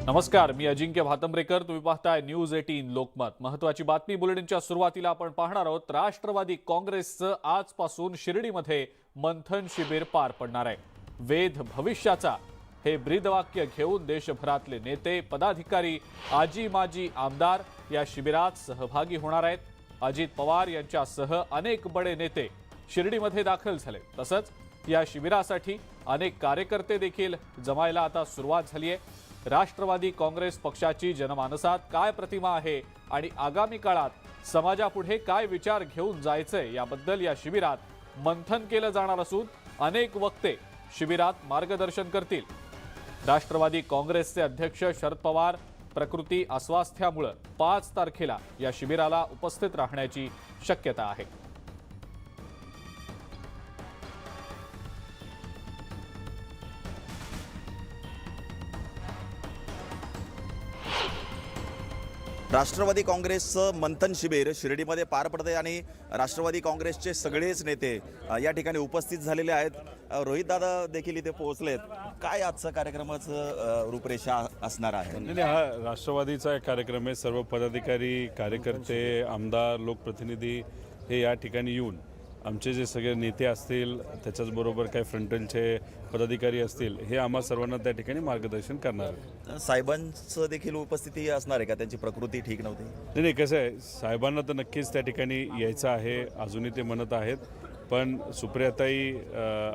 नमस्कार, मी अजिंक्य भातंब्रेकर. तुम्ही पाहताय न्यूज 18 लोकमत. महत्त्वाची बातमी बुलेटिनच्या सुरुवातीला आपण पाहणार आहोत. राष्ट्रवादी काँग्रेसचं आजपासून शिर्डीमध्ये मंथन शिबिर पार पडणार आहे. वेध भविष्याचा हे ब्रीदवाक्य घेऊन देशभरातले नेते, पदाधिकारी, आजी माजी आमदार या शिबिरात सहभागी होणार आहेत. अजित पवार यांच्यासह अनेक बडे नेते शिर्डीमध्ये दाखल झाले. तसंच या शिबिरासाठी अनेक कार्यकर्ते देखील जमायला आता सुरुवात झाली आहे. राष्ट्रवादी काँग्रेस पक्षाची जनमानसात काय प्रतिमा आहे आणि आगामी काळात समाजापुढे काय विचार घेऊन जायचंय याबद्दल या शिबिरात मंथन केलं जाणार असून अनेक वक्ते शिबिरात मार्गदर्शन करतील. राष्ट्रवादी काँग्रेसचे अध्यक्ष शरद पवार प्रकृती अस्वास्थ्यामुळे 5 तारखेला या शिबिराला उपस्थित राहण्याची शक्यता आहे. राष्ट्रवादी काँग्रेसचं मंथन शिबिर शिर्डीमध्ये पार पडते आणि राष्ट्रवादी काँग्रेसचे सगळेच नेते या ठिकाणी उपस्थित झालेले आहेत. रोहित दादा देखील इथे पोहोचलेत. काय आजचं कार्यक्रमाचं रूपरेषा असणार आहे? नाही, हा राष्ट्रवादीचा एक कार्यक्रम आहे. सर्व पदाधिकारी, कार्यकर्ते, आमदार, लोकप्रतिनिधी हे या ठिकाणी येऊन आमचे जे सगळे नेते असतील, त्याच्याचबरोबर काही फ्रंटलचे पदाधिकारी असतील, हे आम्हा सर्वांना त्या ठिकाणी मार्गदर्शन करणार आहे. साहेबांचं देखील उपस्थिती असणार आहे का? त्यांची प्रकृती ठीक नव्हती? नाही, कसं आहे, साहेबांना तर नक्कीच त्या ठिकाणी यायचं आहे, अजूनही ते म्हणत आहेत. पण सुप्रियाताई,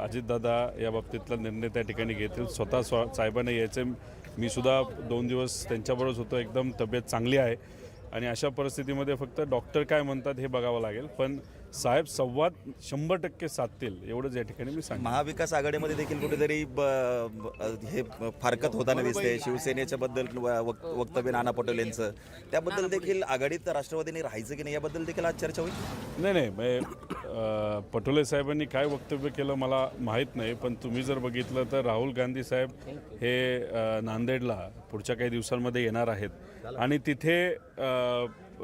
अजितदादा या बाबतीतला निर्णय त्या ठिकाणी घेतील. स्वतः साहेबांना यायचं. मी सुद्धा 2 दिवस त्यांच्याबरोबर होतो. एकदम तब्येत चांगली आहे आणि अशा परिस्थितीमध्ये फक्त डॉक्टर काय म्हणतात हे बघावं लागेल. पण साहेब संवाद 100% साधतील एवढंच या ठिकाणी मी सांगतो. महाविकास आघाडीमध्ये देखील कुठेतरी हे फारकत होताना दिसते. शिवसेनेच्या बद्दल वक्तव्य नाना पटोले यांचं, त्याबद्दल देखील आघाडीत राष्ट्रवादीने राहायचं की नाही याबद्दल देखील आज चर्चा होईल. नाही, पटोले साहेबांनी काय वक्तव्य केलं मला माहीत नाही. पण तुम्ही जर बघितलं तर राहुल गांधी साहेब हे नांदेडला पुढच्या काही दिवसांमध्ये येणार आहेत आणि तिथे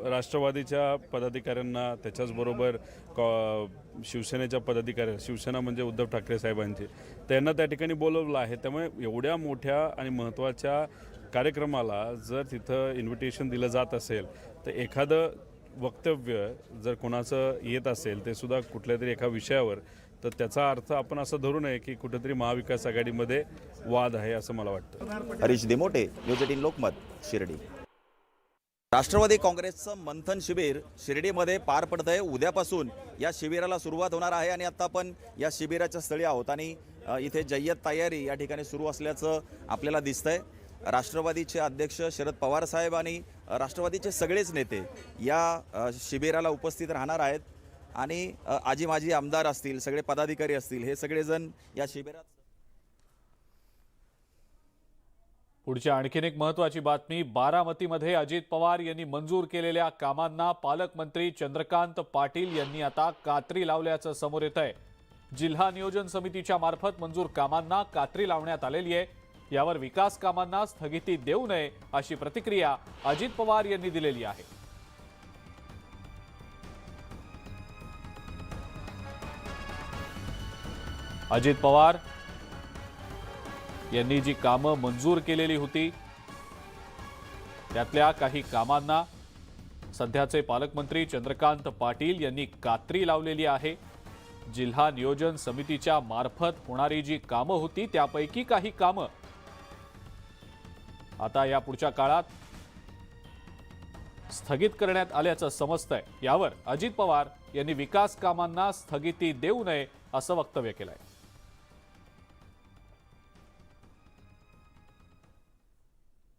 राष्ट्रवादीच्या पदाधिकाऱ्यांना, त्याच्याचबरोबर शिवसेनेच्या पदाधिकारी, शिवसेना म्हणजे उद्धव ठाकरे साहेबांची, त्यांना त्या ठिकाणी बोलवलं आहे. त्यामुळे एवढ्या मोठ्या आणि महत्त्वाच्या कार्यक्रमाला जर तिथं इन्व्हिटेशन दिलं जात असेल तर एखादं वक्तव्य जर कोणाचं येत असेल ते सुद्धा कुठल्या तरी एका विषयावर, तर त्याचा अर्थ आपण असं धरू नये की कुठेतरी महाविकास आघाडीमध्ये वाद आहे असं मला वाटतं. हरीश देमोटे, न्यूज 18 लोकमत, शिर्डी. राष्ट्रवादी काँग्रेसचं मंथन शिबिर शिर्डीमध्ये पार पडत आहे. उद्यापासून या शिबिराला सुरुवात होणार आहे आणि आता आपण या शिबिराच्या स्थळी आहोत आणि इथे जय्यत तयारी या ठिकाणी सुरू असल्याचं आपल्याला दिसतंय. राष्ट्रवादीचे अध्यक्ष शरद पवार साहेब आणि राष्ट्रवादीचे सगळेच नेते या शिबिराला उपस्थित राहणार आहेत आणि आजी माजी आमदार असतील, सगळे पदाधिकारी असतील, हे सगळेजण या शिबिरात. पुढची आणखीन एक महत्त्वाची बातमी. बारामतीमध्ये अजित पवार यांनी मंजूर केलेल्या कामांना पालकमंत्री चंद्रकांत पाटील यांनी आता कात्री लावल्याचं समोर येत आहे. जिल्हा नियोजन समितीच्या मार्फत मंजूर कामांना कात्री लावण्यात आलेली आहे. यावर विकास कामांना स्थगिती देऊ नये अशी प्रतिक्रिया अजित पवार यांनी दिलेली आहे. अजित पवार यांनी जी कामं मंजूर केलेली होती त्यातल्या काही कामांना सध्याचे पालकमंत्री चंद्रकांत पाटील यांनी कात्री लावलेली आहे. जिल्हा नियोजन समितीच्या मार्फत होणारी जी कामं होती त्यापैकी काही कामं आता या पुढच्या काळात स्थगित करण्यात आल्याचं समजतंय. यावर अजित पवार यांनी विकास कामांना स्थगिती देऊ नये असं वक्तव्य केलंय.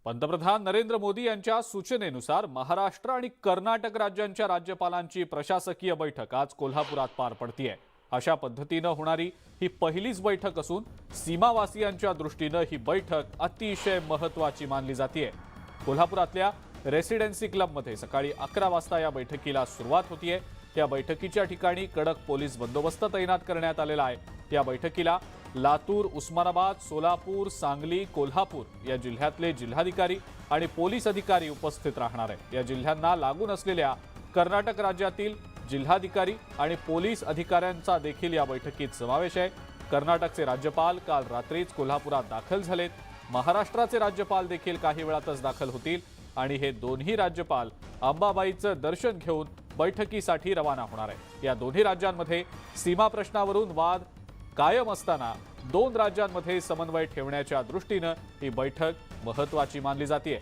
पंतप्रधान नरेंद्र मोदी यांच्या सूचनेनुसार महाराष्ट्र आणि कर्नाटक राज्यांच्या राज्यपालांची प्रशासकीय बैठक आज कोल्हापुरात पार पडतीये. अशा पद्धतीनं होणारी ही पहिलीच बैठक असून सीमावासियांच्या दृष्टीनं ही बैठक अतिशय महत्त्वाची मानली जाते. कोल्हापुरातल्या रेसिडेन्सी क्लबमध्ये सकाळी 11 वाजता या बैठकीला सुरुवात होतीये. या बैठकीच्या ठिकाणी कडक पोलीस बंदोबस्त तैनात करण्यात आलेला आहे. या बैठकीला लातूर, उस्मानाबाद, सोलापूर, सांगली, कोल्हापूर या जिल्ह्यातले जिल्हाधिकारी आणि पोलीस अधिकारी उपस्थित राहणार आहेत. या जिल्ह्यांना लागून असलेल्या कर्नाटक राज्यातील जिल्हाधिकारी आणि पोलीस अधिकाऱ्यांचा देखील या बैठकीत समावेश आहे. कर्नाटकचे राज्यपाल काल रात्रीच कोल्हापुरात दाखल झालेत. महाराष्ट्राचे राज्यपाल देखील काही वेळातच दाखल होतील आणि हे दोन्ही राज्यपाल अंबाबाईचं दर्शन घेऊन बैठकीसाठी रवाना होणार आहे। या दोन्ही राज्यांमध्ये सीमा प्रश्नावरून वाद कायम असताना दोन राज्यांमध्ये समन्वय ठेवण्याच्या दृष्टीनं ही बैठक महत्त्वाची मानली जाते।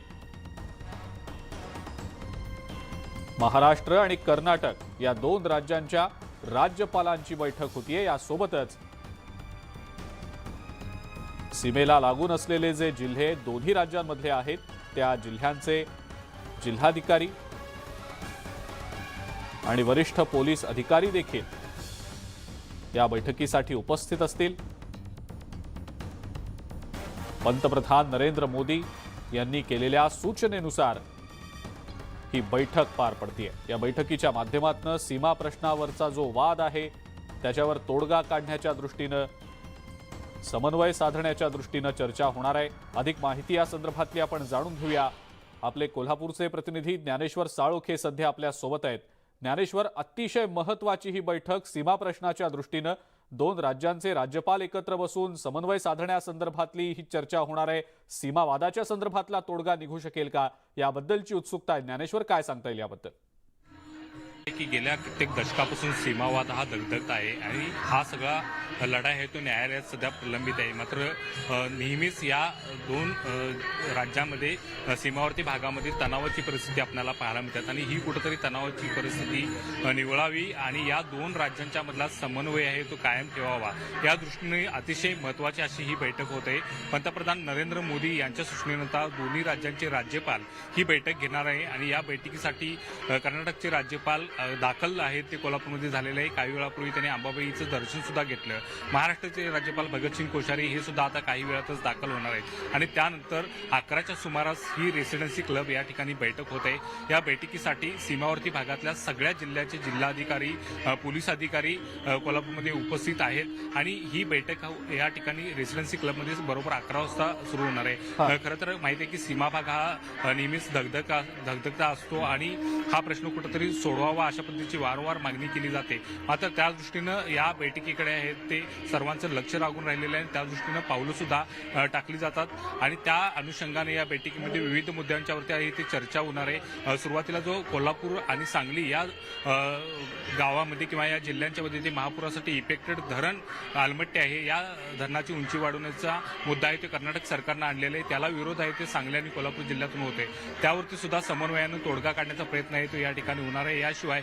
महाराष्ट्र आणि कर्नाटक या दोन राज्यांच्या राज्यपालांची बैठक होतीये। यासोबतच सीमेला लागून असलेले जे जिल्हे दोन्ही राज्यांमधले आहेत त्या जिल्ह्यांचे जिल्हाधिकारी आणि वरिष्ठ पोलीस अधिकारी देखील या बैठकीसाठी उपस्थित असतील। पंतप्रधान नरेंद्र मोदी यांनी केलेल्या सूचनेनुसार ही बैठक पार पडतीये। या बैठकीच्या माध्यमातून सीमा प्रश्नावरचा जो वाद आहे त्याच्यावर तोडगा काढण्याच्या दृष्टीनं समन्वय साधण्याच्या दृष्टीनं चर्चा होणार आहे। अधिक माहिती या संदर्भातली आपण जाणून घेऊया। आपले कोल्हापूरचे प्रतिनिधी ज्ञानेश्वर साळोखे सध्या आपल्या सोबत आहेत। ज्ञानेश्वर, अतिशय महत्त्वाची ही बैठक सीमा प्रश्नाच्या दृष्टीनं दोन राज्यांचे राज्यपाल एकत्र बसून समन्वय साधण्यासंदर्भातली ही चर्चा होणार आहे। सीमा वादाच्या संदर्भातला तोडगा निघू शकेल का याबद्दलची उत्सुकता आहे। ज्ञानेश्वर, काय सांगता येईल याबद्दल? की गेल्या कित्येक दशकापासून सीमावाद हा धगधगत आहे आणि हा सगळा लढा आहे तो न्यायालयात सध्या प्रलंबित आहे। मात्र नेहमीच या दोन राज्यामध्ये सीमावर्ती भागामध्ये तणावाची परिस्थिती आपल्याला पाहायला मिळतात आणि ही कुठेतरी तणावाची परिस्थिती निवळावी आणि या दोन राज्यांच्या मधला समन्वय आहे तो कायम ठेवावा या दृष्टीने अतिशय महत्त्वाची अशी ही बैठक होते। पंतप्रधान नरेंद्र मोदी यांच्या सूचनेनंतर दोन्ही राज्यांचे राज्यपाल ही बैठक घेणार आहे आणि या बैठकीसाठी कर्नाटकचे राज्यपाल दाखल आहेत ते कोल्हापूरमध्ये झालेले आहे। काही वेळापूर्वी त्यांनी अंबाबाईचं दर्शन सुद्धा घेतलं। महाराष्ट्राचे राज्यपाल भगतसिंग कोश्यारी हे सुद्धा आता काही वेळातच दाखल होणार आहेत आणि त्यानंतर 11च्या सुमारास ही रेसिडेन्सी क्लब या ठिकाणी बैठक होत आहे। या बैठकीसाठी सीमावर्ती भागातल्या सगळ्या जिल्ह्याचे जिल्हाधिकारी पोलीस अधिकारी कोल्हापूरमध्ये उपस्थित आहेत आणि ही बैठक या ठिकाणी रेसिडेन्सी क्लबमध्ये बरोबर 11 वाजता सुरू होणार आहे। खरं तर माहिती आहे की सीमा भाग हा नेहमीच धगधगता असतो आणि हा प्रश्न कुठेतरी सोडवावा अशा पद्धतीची वारंवार मागणी केली जाते। मात्र त्या दृष्टीनं या बैठकीकडे आहेत ते सर्वांचं लक्ष लागून राहिलेलं आहे। त्या दृष्टीनं पावलं सुद्धा टाकली जातात आणि त्या अनुषंगाने या बैठकीमध्ये विविध मुद्द्यांच्यावरती आहे ती चर्चा होणार आहे। सुरुवातीला जो कोल्हापूर आणि सांगली या गावामध्ये किंवा या जिल्ह्यांच्यामध्ये जे महापुरासाठी इफेक्टेड धरण आलमट्टी आहे या धरणाची उंची वाढवण्याचा मुद्दा आहे ते कर्नाटक सरकारनं आणलेला आहे। त्याला विरोध आहे ते सांगली आणि कोल्हापूर जिल्ह्यातून होते। त्यावरती सुद्धा समन्वयानं तोडगा काढण्याचा प्रयत्न आहे तो या ठिकाणी होणार आहे। याशिवाय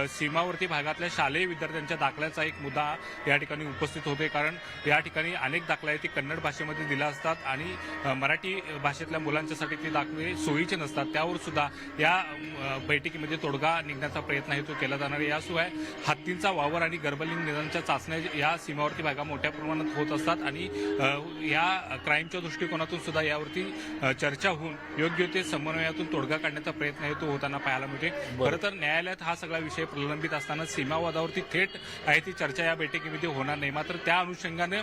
सीमावर्ती भागातल्या शालेय विद्यार्थ्यांच्या दाखल्याचा एक मुद्दा या ठिकाणी उपस्थित होते कारण या ठिकाणी अनेक दाखले आहेत ते कन्नड भाषेमध्ये दिला असतात आणि मराठी भाषेतल्या मुलांच्यासाठी ते दाखले सोयीचे नसतात। त्यावर सुद्धा या बैठकीमध्ये तोडगा निघण्याचा प्रयत्न आहे तो केला जाणार आहे। याशिवाय हत्तींचा वावर आणि गर्भलिंग निधनाच्या चाचण्या या सीमावर्ती भागात मोठ्या प्रमाणात होत असतात आणि या क्राईमच्या दृष्टिकोनातून सुद्धा यावरती चर्चा होऊन योग्य ते समन्वयातून तोडगा काढण्याचा प्रयत्न आहे तो होताना पाहायला मिळते। खरं तर न्यायालयात हा सगळा विषय प्रलंबित असताना सीमावादावरती थेट आहे ती चर्चा या बैठकीमध्ये होणार नाही। मात्र त्या अनुषंगाने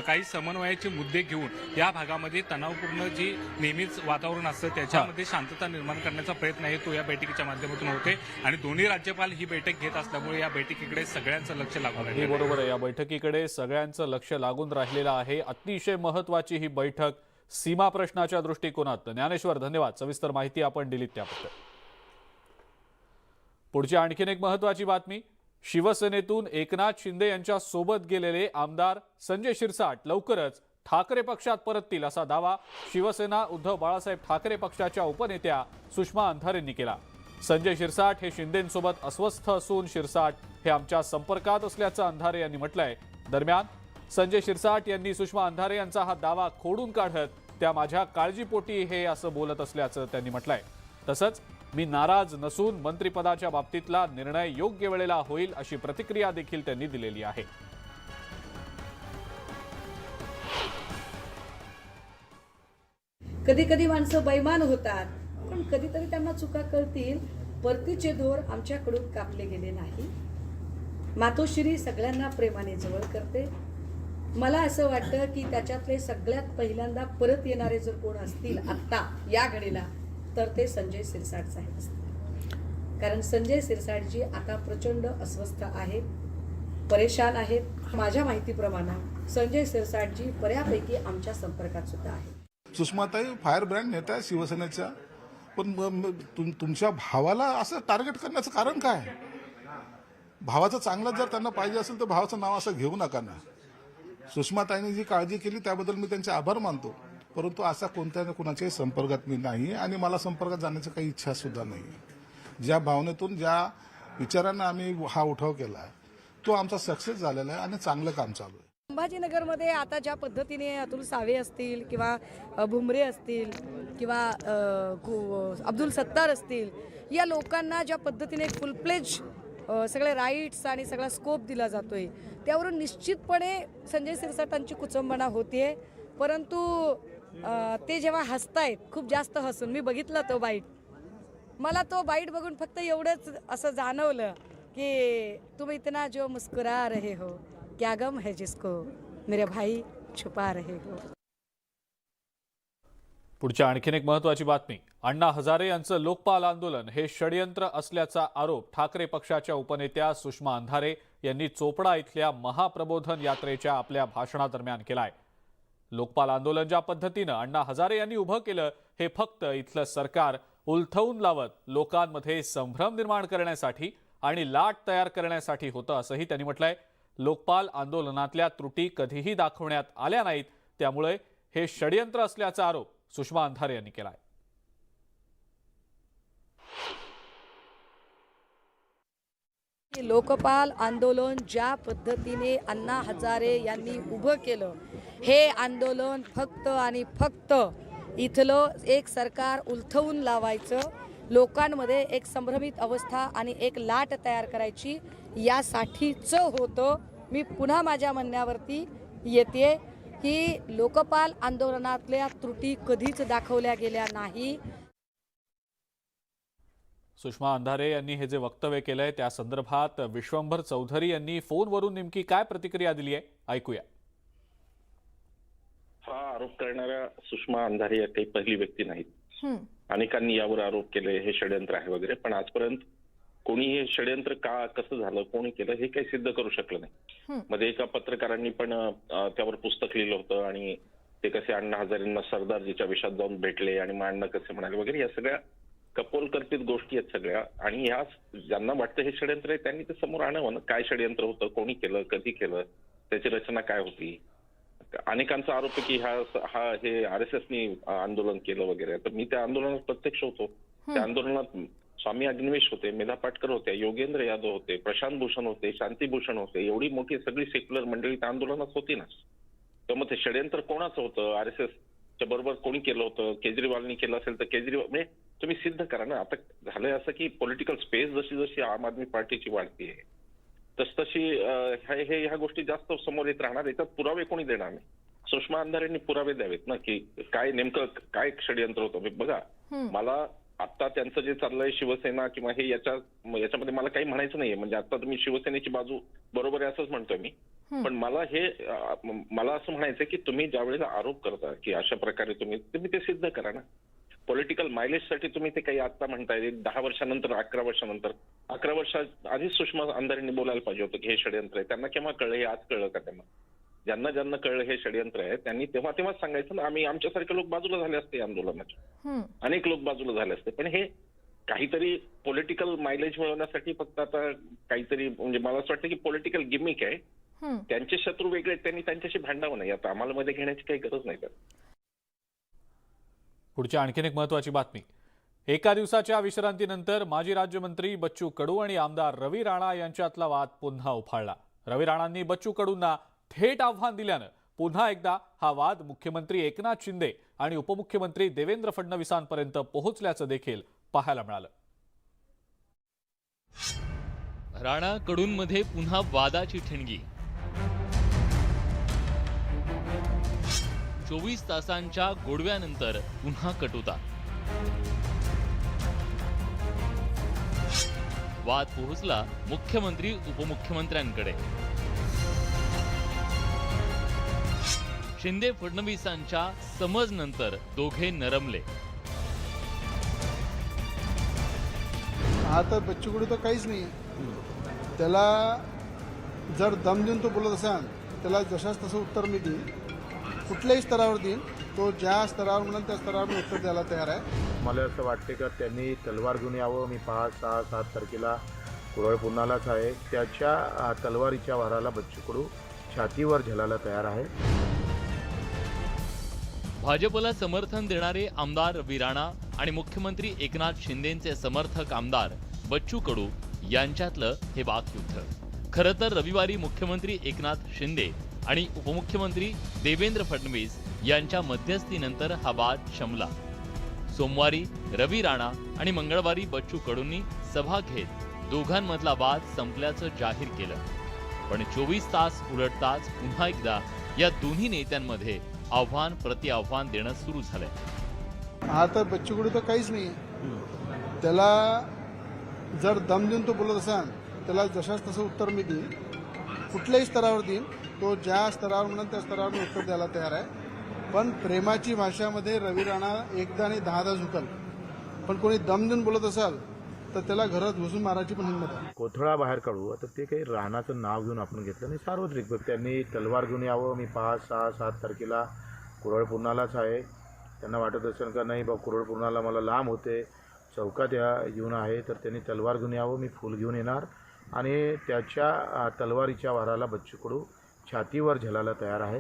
काही समन्वयाचे मुद्दे घेऊन या भागामध्ये तणावपूर्ण जी नेहमीच वातावरण असतं त्याच्यामध्ये शांतता निर्माण करण्याचा प्रयत्न आहे तो या बैठकीच्या माध्यमातून होते आणि दोन्ही राज्यपाल ही बैठक घेत असल्यामुळे या बैठकीकडे सगळ्यांचं लक्ष लागून आहे। बरोबर आहे, या बैठकीकडे सगळ्यांचं लक्ष लागून राहिलेलं आहे। अतिशय महत्त्वाची ही बैठक सीमा प्रश्नाच्या दृष्टिकोनात। ज्ञानेश्वर, धन्यवाद, सविस्तर माहिती आपण दिलीत त्याबद्दल। पुढची आणखीन एक महत्त्वाची बातमी, शिवसेनेतून एकनाथ शिंदे यांच्या सोबत गेलेले आमदार संजय शिरसाट लवकरच ठाकरे पक्षात परततील असा दावा शिवसेना उद्धव बाळासाहेब ठाकरे पक्षाच्या उपनेत्या सुषमा अंधारेंनी केला। संजय शिरसाट हे शिंदेंसोबत अस्वस्थ असून शिरसाट हे आमच्या संपर्कात असल्याचं अंधारे यांनी म्हटलंय। दरम्यान संजय शिरसाट यांनी सुषमा अंधारे यांचा हा दावा खोडून काढत त्या माझ्या काळजीपोटी हे असं बोलत असल्याचं त्यांनी म्हटलंय। तसंच मी नाराज नसून मंत्रिपदाच्या बाबतीतला निर्णय योग्य वेळेला होईल अशी प्रतिक्रिया देखील त्यांनी दिलेली आहे। कधी कधी माणसं बैमान होतात पण कधीतरी त्यांना चुका कळतील। परतीचे दोर आमच्याकडून कापले गेले नाही। मातोश्री सगळ्यांना प्रेमाने जवळ करते। मला असं वाटतं की त्याच्यातले सगळ्यात पहिल्यांदा परत येणारे जर कोण असतील आत्ता या घडीला तर ते संजय शिरसाट साहेब असतील। कारण संजय शिरसाटजी आता प्रचंड अस्वस्थ आहेत, परेशान आहेत। माझ्या माहितीप्रमाणे संजय शिरसाटजी बऱ्यापैकी आमच्या संपर्कात सुद्धा आहेत। सुषमाताई फायर ब्रँड नेत्या आहेत शिवसेनेच्या, पण तुमच्या भावाला असं टार्गेट करण्याचं कारण काय? भावाचं चांगलं जर त्यांना पाहिजे असेल तर भावाचं नाव असं घेऊ नका ना. सुषमाताईंनी जी काळजी केली त्याबद्दल मी त्यांचे आभार मानतो, परंतु असा कोणत्या ना कोणाच्याही संपर्कात मी नाही आणि मला संपर्कात जाण्याची काही इच्छा सुद्धा नाही. ज्या भावनेतून ज्या विचारांना आम्ही हा उठाव केला तो आमचा सक्सेस झालेला आहे आणि चांगलं काम चालू आहे. संभाजीनगरमध्ये आता ज्या पद्धतीने अतुल सावे असतील किंवा भुमरे असतील किंवा अब्दुल सत्तार असतील, या लोकांना ज्या पद्धतीने फुल प्लेज सगळे राईट्स आणि सगळा स्कोप दिला जातोय, त्यावरून निश्चितपणे संजय शिरसाटांची कुचंबना होतीये. परंतु ते जेव्हा हसतायत, खूप जास्त हसून मी बघितलं तो बाईट, मला तो बाईट बघून फक्त एवढंच असं जाणवलं की तुम इतना जो मुस्कुरा रहे हो, क्या गम है जिसको मेरे भाई छुपा रहे हो. पुढच्या आणखीन एक महत्त्वाची बातमी. अण्णा हजारे यांचं लोकपाल आंदोलन हे षडयंत्र असल्याचा आरोप ठाकरे पक्षाच्या उपनेत्या सुषमा अंधारे यांनी चोपडा इथल्या महाप्रबोधन यात्रेच्या आपल्या भाषणादरम्यान केलाय. लोकपाल आंदोलन ज्या पद्धतीनं अण्णा हजारे यांनी उभं केलं, हे फक्त इथलं सरकार उलथवून लावत लोकांमध्ये संभ्रम निर्माण करण्यासाठी आणि लाट तयार करण्यासाठी होतं, असंही त्यांनी म्हटलंय. लोकपाल आंदोलनातल्या त्रुटी कधीही दाखवण्यात आल्या नाहीत, त्यामुळे हे षडयंत्र असल्याचा आरोप सुषमा अंधारे यांनी केलाय. लोकपाल आंदोलन ज्या पद्धतीने अण्णा हजारे यांनी उभं केलं, हे आंदोलन फक्त आणि फक्त इथलं एक सरकार उलथवून लावायचं, लोकांमध्ये एक संभ्रमित अवस्था आणि एक लाट तयार करायची, यासाठीचं होतं. मी पुन्हा माझ्या म्हणण्यावरती येते की लोकपाल आंदोलनातल्या त्रुटी कधीच दाखवल्या गेल्या नाही. सुषमा अंधारे यांनी हे जे वक्तव्य केलंय त्या संदर्भात विश्वंभर चौधरी यांनी फोनवरून नेमकी काय प्रतिक्रिया दिली आहे, ऐकूया. हा आरोप करणाऱ्या सुषमा अंधारे या काही पहिली व्यक्ती नाहीत. अनेकांनी यावर आरोप केले हे षडयंत्र आहे वगैरे, पण आजपर्यंत कोणी हे षडयंत्र का, कसं झालं, कोणी केलं हे काही सिद्ध करू शकलं नाही. मध्ये एका पत्रकारांनी पण त्यावर पुस्तक लिहिलं होतं आणि ते कसे अण्णा हजारेंना सरदारजीच्या विषयात जाऊन भेटले आणि अण्णा कसे म्हणाले वगैरे, या सगळ्या कपोलकल्पित गोष्टी आहेत सगळ्या. आणि या ज्यांना वाटतं हे षडयंत्र आहे त्यांनी ते समोर आणावं ना, काय षडयंत्र होतं, कोणी केलं, कधी केलं, त्याची रचना काय होती. अनेकांचा आरोप आहे की हे RSSनी आंदोलन केलं वगैरे. तर मी त्या आंदोलनात प्रत्यक्ष होतो. त्या आंदोलनात स्वामी अग्निवेश होते, मेधा पाटकर होते, योगेंद्र यादव होते, प्रशांत भूषण होते, शांतीभूषण होते, एवढी मोठी सगळी सेक्युलर मंडळी त्या आंदोलनात होती ना. तर मग ते षडयंत्र कोणाचं होतं, RSSच्या बरोबर कोणी केलं होतं, केजरीवालनी केलं असेल तर केजरीवाल, म्हणजे तुम्ही सिद्ध करा ना. आता झालंय असं की पॉलिटिकल स्पेस जशी जशी आम आदमी पार्टीची वाढतीये तसतशी ह्या गोष्टी जास्त समोर येत राहणार. याच्यात पुरावे कोणी देणार नाही. सुषमा अंधारेंनी पुरावे द्यावेत ना की काय नेमकं काय षडयंत्र होतं. बघा, मला आता त्यांचं जे चाललंय शिवसेना किंवा हे याच्यामध्ये मला काही म्हणायचं नाहीये. म्हणजे आता तुम्ही शिवसेनेची बाजू बरोबर आहे असंच म्हणतोय मी, पण मला असं म्हणायचं की तुम्ही ज्या वेळेला आरोप करता की अशा प्रकारे तुम्ही ते सिद्ध करा ना. पॉलिटिकल मायलेजसाठी तुम्ही ते काही आता म्हणताय 10 वर्षानंतर 11 वर्षानंतर, 11 वर्षा आधीच सुषमा अंधारेंनी बोलायला पाहिजे होतं की हे षडयंत्र आहे. त्यांना केव्हा कळलं, हे आज कळलं का त्यांना? ज्यांना कळलं हे षडयंत्र आहे त्यांनी तेव्हाच सांगायचं ना. आम्ही आमच्यासारखे लोक बाजूला झाले असते आंदोलनाचे, अनेक लोक बाजूला झाले असते. पण हे काहीतरी पॉलिटिकल मायलेज मिळवण्यासाठी फक्त आता काहीतरी, म्हणजे मला असं वाटतं की पॉलिटिकल गिमिक आहे. त्यांचे शत्रू वेगळे आहेत, त्यांनी त्यांच्याशी भांडावं नाही. आता आम्हाला मध्ये घेण्याची काही गरज नाही. पुढची आणखीन एक महत्त्वाची बातमी. एका दिवसाच्या विश्रांतीनंतर माजी राज्यमंत्री बच्चू कडू आणि आमदार रवी राणा यांच्यातला वाद पुन्हा उफाळला. रवी राणांनी बच्चू कडूंना थेट आव्हान दिल्यानं पुन्हा एकदा हा वाद मुख्यमंत्री एकनाथ शिंदे आणि उपमुख्यमंत्री देवेंद्र फडणवीसांपर्यंत पोहोचल्याचं देखील पाहायला मिळालं. राणा कडूंमध्ये पुन्हा वादाची ठिणगी. 24 तासांच्या गोडव्यानंतर पुन्हा कटुता. वाद पोहोचला मुख्यमंत्री उपमुख्यमंत्र्यांकडे. शिंदे फडणवीसांच्या समजनंतर दोघे नरमले. आता बच्चू कडू तर काहीच नाही. त्याला जर दम देऊन तो बोलत असेल त्याला जशाच तसं उत्तर मी देईन, कुठल्याही स्तरावर देईन. तो ज्या स्तरावर म्हणाल त्या स्तरावर मी उत्तर द्यायला तयार आहे. मला असं वाटते का त्यांनी तलवार घेऊन यावं. मी 5, 6, 7 तारखेला कुरळ पुन्हालाच आहे. त्याच्या तलवारीच्या वाराला बच्चू कडू छातीवर झेलायला तयार आहे. भाजपला समर्थन देणारे आमदार रवी राणा आणि मुख्यमंत्री एकनाथ शिंदेचे समर्थक आमदार बच्चू कडू यांच्यातलं हे वाकयुद्ध. खरं तर रविवारी मुख्यमंत्री एकनाथ शिंदे आणि उपमुख्यमंत्री देवेंद्र फडणवीस यांच्या मध्यस्थीनंतर हा वाद शमला. सोमवारी रवी राणा आणि मंगळवारी बच्चू कडूंनी सभा घेत दोघांमधला वाद संपल्याचं जाहीर केलं. पण 24 तास उलटताच पुन्हा एकदा या दोन्ही नेत्यांमध्ये आव्हान प्रति आव्हान देणं सुरू झालंय. हा तर बच्चू कडू तर काहीच नाही. त्याला जर दम देऊन तो बोलत असाल त्याला जशाच तसं उत्तर मी देईन, कुठल्याही स्तरावर देईन. तो ज्या स्तरावर म्हणाल त्या स्तरावर मी उत्तर द्यायला तयार आहे. पण प्रेमाची भाषामध्ये रवी राणा एकदा आणि 10दा झुकल. पण कोणी दम देऊन बोलत असाल तर त्याला घरात घुसून मारायची पण हिंमत आहे. कोथळा बाहेर काढू. आता ते काही राणाचं नाव घेऊन आपण घेतलं नाही, सार्वत्रिक. त्यांनी तलवार घेऊन यावं. मी 5, 6, 7 तारखेला कुरळ पुन्हालाच आहे. त्यांना वाटत असेल का नाही बा कुरळ पुन्हाला मला लांब होते, चौकात येऊन आहे, तर त्यांनी तलवार घेऊन यावं. मी फूल घेऊन येणार आणि त्याच्या तलवारीच्या वाराला बच्चू कडू छातीवर झेलायला तयार आहे.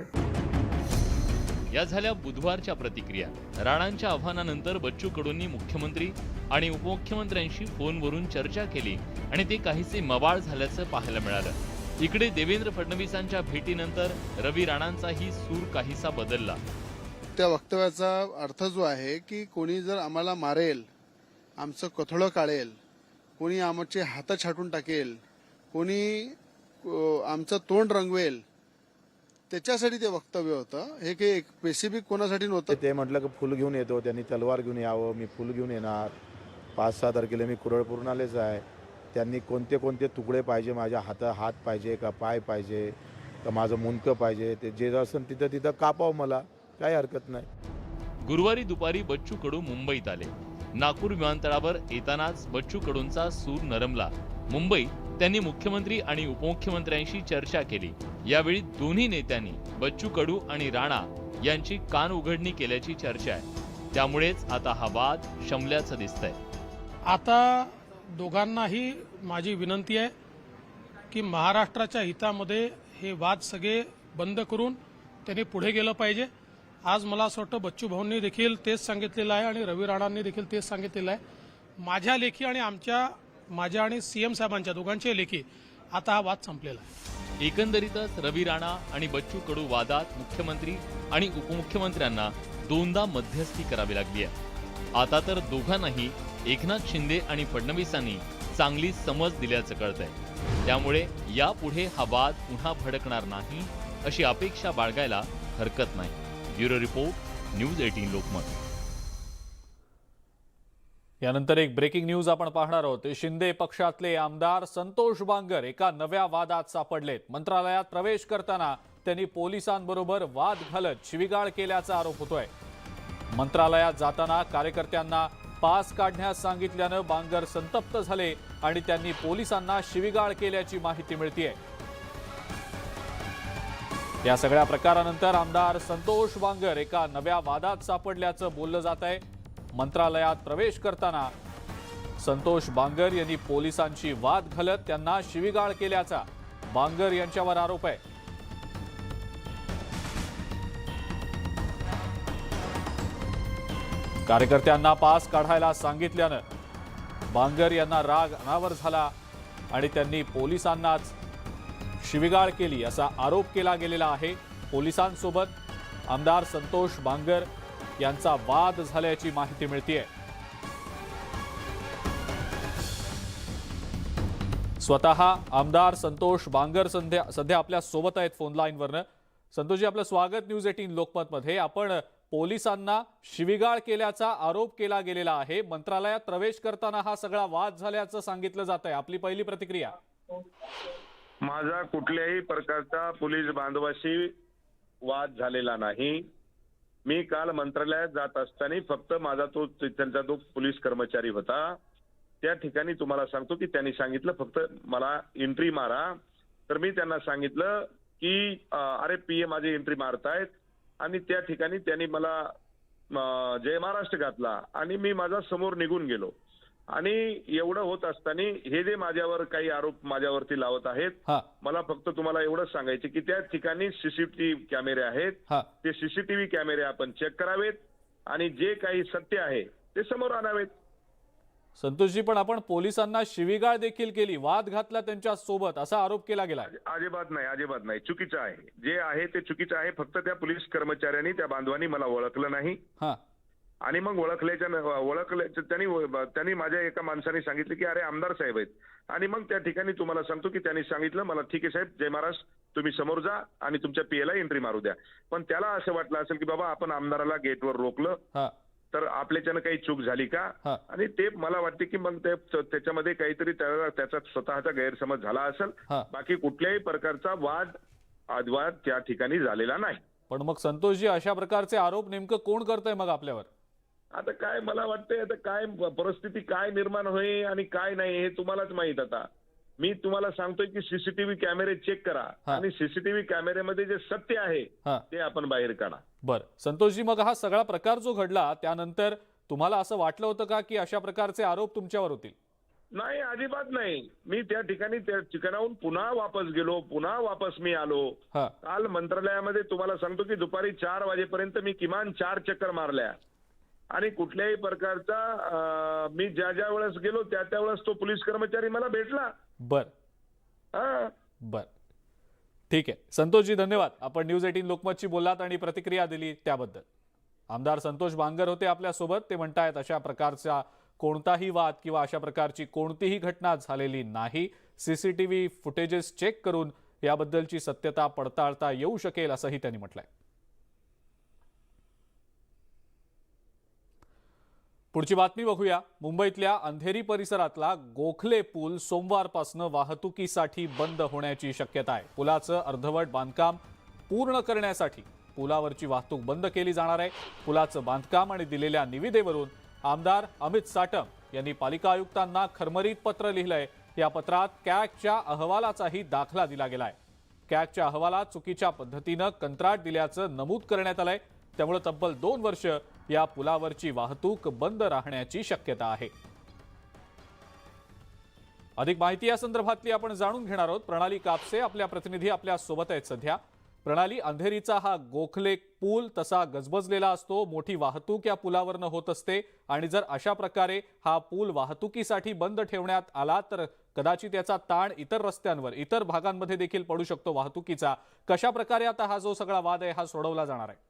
या झाल्या बुधवारच्या प्रतिक्रिया. राणांच्या आव्हानानंतर बच्चू कडूंनी मुख्यमंत्री आणि उपमुख्यमंत्र्यांशी फोनवरून चर्चा केली आणि ते काहीसे मवाळ झाल्याचं पाहायला मिळालं. इकडे देवेंद्र फडणवीसांच्या भेटीनंतर रवी राणांचाही सूर काहीसा बदलला. त्या वक्तव्याचा अर्थ जो आहे की कोणी जर आम्हाला मारेल, आमचं कथोळं काढेल, कोणी आमचे हात छाटून टाकेल, कोणी आमचं तोंड रंगवेल, त्याच्यासाठी ते वक्तव्य होतं. हे काही स्पेसिफिक कोणासाठी नव्हतं. ते म्हटलं की फुल घेऊन येतो, त्यांनी तलवार घेऊन यावं. मी फुल घेऊन येणार. 5, 6 तारखेला मी कुरळ पूर्णालेच आहे. त्यांनी कोणते कोणते तुकडे पाहिजे, माझ्या हात पाहिजे का पाय पाहिजे का माझं मुंडकं पाहिजे, ते जे असेल तिथं कापावं, मला काही हरकत नाही. गुरुवारी दुपारी बच्चू कडू मुंबईत आले. नागपूर विमानतळावर येतानाच बच्चू कडूंचा सूर नरमला. मुंबईत त्यांनी मुख्यमंत्री आणि उपमुख्यमंत्र्यांशी चर्चा केली. यावेळी दोन्ही नेत्यांनी बच्चू कडू आणि राणा यांची कान उघडणी केल्याची चर्चा आहे. त्यामुळेच आता हा वाद शमल्याचं दिसतंय. आता दोघांनाही माझी विनंती आहे की महाराष्ट्राच्या हितामध्ये हे वाद सगळे बंद करून त्यांनी पुढे गेलं पाहिजे. आज मला असं वाटतं बच्चू भाऊंनी देखील तेच सांगितलेलं आहे आणि रवी राणांनी देखील तेच सांगितलेलं आहे. माझ्या लेखी आणि माझ्या आणि सीएम साहेबांच्या दोघांच्या लेखी आता हा वाद संपलेला आहे. एकंदरीतच रवी राणा आणि बच्चू कडू वादात मुख्यमंत्री आणि उपमुख्यमंत्र्यांना दोनदा मध्यस्थी करावी लागली आहे. आता तर दोघांनाही एकनाथ शिंदे आणि फडणवीसांनी चांगली समज दिल्याचं कळतंय. त्यामुळे यापुढे हा वाद पुन्हा भडकणार नाही अशी अपेक्षा बाळगायला हरकत नाही. Bureau report, news 18 Lokmat. यानंतर एक ब्रेकिंग न्यूज आपण पाहणार आहोत. शिंदे पक्षातले आमदार संतोष बांगर एका नव्या वादात सापडलेत. मंत्रालयात प्रवेश करताना त्यांनी पोलिसांबरोबर वाद घालत शिवीगाळ केल्याचा आरोप होतोय. मंत्रालयात जाताना कार्यकर्त्यांना पास काढण्यास सांगितल्यानं बांगर संतप्त झाले आणि त्यांनी पोलिसांना शिवीगाळ केल्याची माहिती मिळतेय. या सगळ्या प्रकारानंतर आमदार संतोष बांगर एका नव्या वादात सापडल्याचं बोललं जात आहे. मंत्रालयात प्रवेश करताना संतोष बांगर यांनी पोलिसांशी वाद घालत त्यांना शिवीगाळ केल्याचा बांगर यांच्यावर आरोप आहे. कार्यकर्त्यांना पास काढायला सांगितल्यानं बांगर यांना राग अनावर झाला आणि त्यांनी पोलिसांनाच शिवीगाळ केली असा आरोप केला गेलेला आहे. पोलिसांसोबत आमदार संतोष बांगर यांचा वाद झाल्याची माहिती मिळतेय. स्वतः आमदार संतोष बांगर सध्या आपल्या सोबत आहेत फोन लाईनवरनं. संतोषजी, आपलं स्वागत न्यूज 18 लोकमत मध्ये. आपण पोलिसांना शिवीगाळ केल्याचा आरोप केला गेलेला आहे. मंत्रालयात प्रवेश करताना हा सगळा वाद झाल्याचं सांगितलं जात आहे. आपली पहिली प्रतिक्रिया. माझा कुठल्याही प्रकारचा पोलीस बांधवाशी वाद झालेला नाही. मी काल मंत्रालयात जात असताना फक्त माझा त्यांचा तो पोलीस कर्मचारी होता. त्या ठिकाणी तुम्हाला सांगतो की त्यांनी सांगितलं फक्त मला एंट्री मारा. तर मी त्यांना सांगितलं की अरे पीए माझी एंट्री मारतायत आणि त्या ठिकाणी त्यांनी मला जय महाराष्ट्र घातला आणि मी माझा समोर निघून गेलो. आणि एवढं होत असताना हे जे माझ्यावर काही आरोप माझ्यावरती लावत आहेत, मला फक्त तुम्हाला एवढंच सांगायचे की त्या ठिकाणी सीसीटीव्ही कॅमेरे आहेत, ते सीसीटीव्ही कॅमेरे आपण चेक करावेत आणि जे काही सत्य आहे ते समोर आणावेत. संतोषजी, पण आपण पोलिसांना शिवीगाळ देखील केली, वाद घातला त्यांच्या सोबत, असा आरोप केला गेला. अजिबात नाही, चुकीचं आहे. जे आहे ते चुकीचं आहे. फक्त त्या पोलीस कर्मचाऱ्यांनी, त्या बांधवांनी मला ओळखलं नाही आणि मग त्यांनी माझ्या एका माणसाने सांगितलं की अरे आमदार साहेब आहेत. आणि मग त्या ठिकाणी तुम्हाला सांगतो की त्यांनी सांगितलं मला, ठीक आहे साहेब, जय महाराज, तुम्ही समोर जा आणि तुमच्या पीएला एंट्री मारू द्या. पण त्याला असं वाटलं असेल की बाबा आपण आमदाराला गेटवर रोखलं तर आपल्याच्यानं काही चूक झाली का, आणि ते मला वाटते की मग त्याच्यामध्ये काहीतरी त्याचा स्वतःचा गैरसमज झाला असेल. बाकी कुठल्याही प्रकारचा वाद त्या ठिकाणी झालेला नाही. पण मग संतोषजी, अशा प्रकारचे आरोप नेमकं कोण करतंय मग आपल्यावर? आता काय मला वाटतंय, आता काय परिस्थिती काय निर्माण होईल आणि काय नाही हे तुम्हालाच माहित. आता मी तुम्हाला सांगतोय की सीसीटीव्ही कॅमेरे चेक करा आणि सीसीटीव्ही कॅमेऱ्यामध्ये जे सत्य आहे ते आपण बाहेर काढा. बरं संतोषजी, मग हा सगळा प्रकार जो घडला त्यानंतर तुम्हाला असं वाटलं होतं का की अशा प्रकारचे आरोप तुमच्यावर होतील? नाही, अजिबात नाही. मी त्या ठिकाणी त्या ठिकाणाहून पुन्हा वापस गेलो, पुन्हा वापस मी आलो. काल मंत्रालयामध्ये तुम्हाला सांगतो की दुपारी 4 वाजेपर्यंत मी किमान 4 चक्कर मारल्या आणि कुठल्याही प्रकारचा मी ज्या वेळेस गेलो त्या वेळेस तो पोलीस कर्मचारी मला भेटला. बर, ठीक आहे संतोषजी, धन्यवाद. आपण न्यूज 18 लोकमतची बोललात आणि प्रतिक्रिया दिली त्याबद्दल. आमदार संतोष बांगर होते आपल्यासोबत. ते म्हणतायत अशा प्रकारचा कोणताही वाद किंवा अशा प्रकारची कोणतीही घटना झालेली नाही. सीसीटीव्ही फुटेजेस चेक करून याबद्दलची सत्यता पडताळता येऊ शकेल असंही त्यांनी म्हटलंय. पुढची बातमी बघूया. मुंबईतल्या अंधेरी परिसरातला गोखले पूल सोमवारपासून वाहतुकीसाठी बंद होण्याची शक्यता आहे. पुलाचं अर्धवट बांधकाम पूर्ण करण्यासाठी पुलावरची वाहतूक बंद केली जाणार आहे. पुलाचं बांधकाम आणि दिलेल्या निविदेवरून आमदार अमित साटम यांनी पालिका आयुक्तांना खरमरीत पत्र लिहिलंय. या पत्रात कॅगच्या अहवालाचाही दाखला दिला गेलाय. कॅगच्या अहवालात चुकीच्या पद्धतीनं कंत्राट दिल्याचं नमूद करण्यात आलंय. त्यामुळे तब्बल 2 वर्ष या पुलावरची वाहतूक बंद राहण्याची शक्यता आहे. अधिक माहिती या संदर्भातली आपण जाणून घेणार आहोत. प्रणाली कापसे आपल्या प्रतिनिधी आपल्या सोबत आहेत सध्या. प्रणाली, अंधेरीचा हा गोखले पूल तसा गजबजलेला असतो, मोठी वाहतूक या पुलावरनं होत असते आणि जर अशा प्रकारे हा पूल वाहतुकीसाठी बंद ठेवण्यात आला तर कदाचित याचा ताण इतर रस्त्यांवर, इतर भागांमध्ये देखील पडू शकतो वाहतुकीचा. कशा प्रकारे आता हा जो सगळा वाद आहे हा सोडवला जाणार आहे?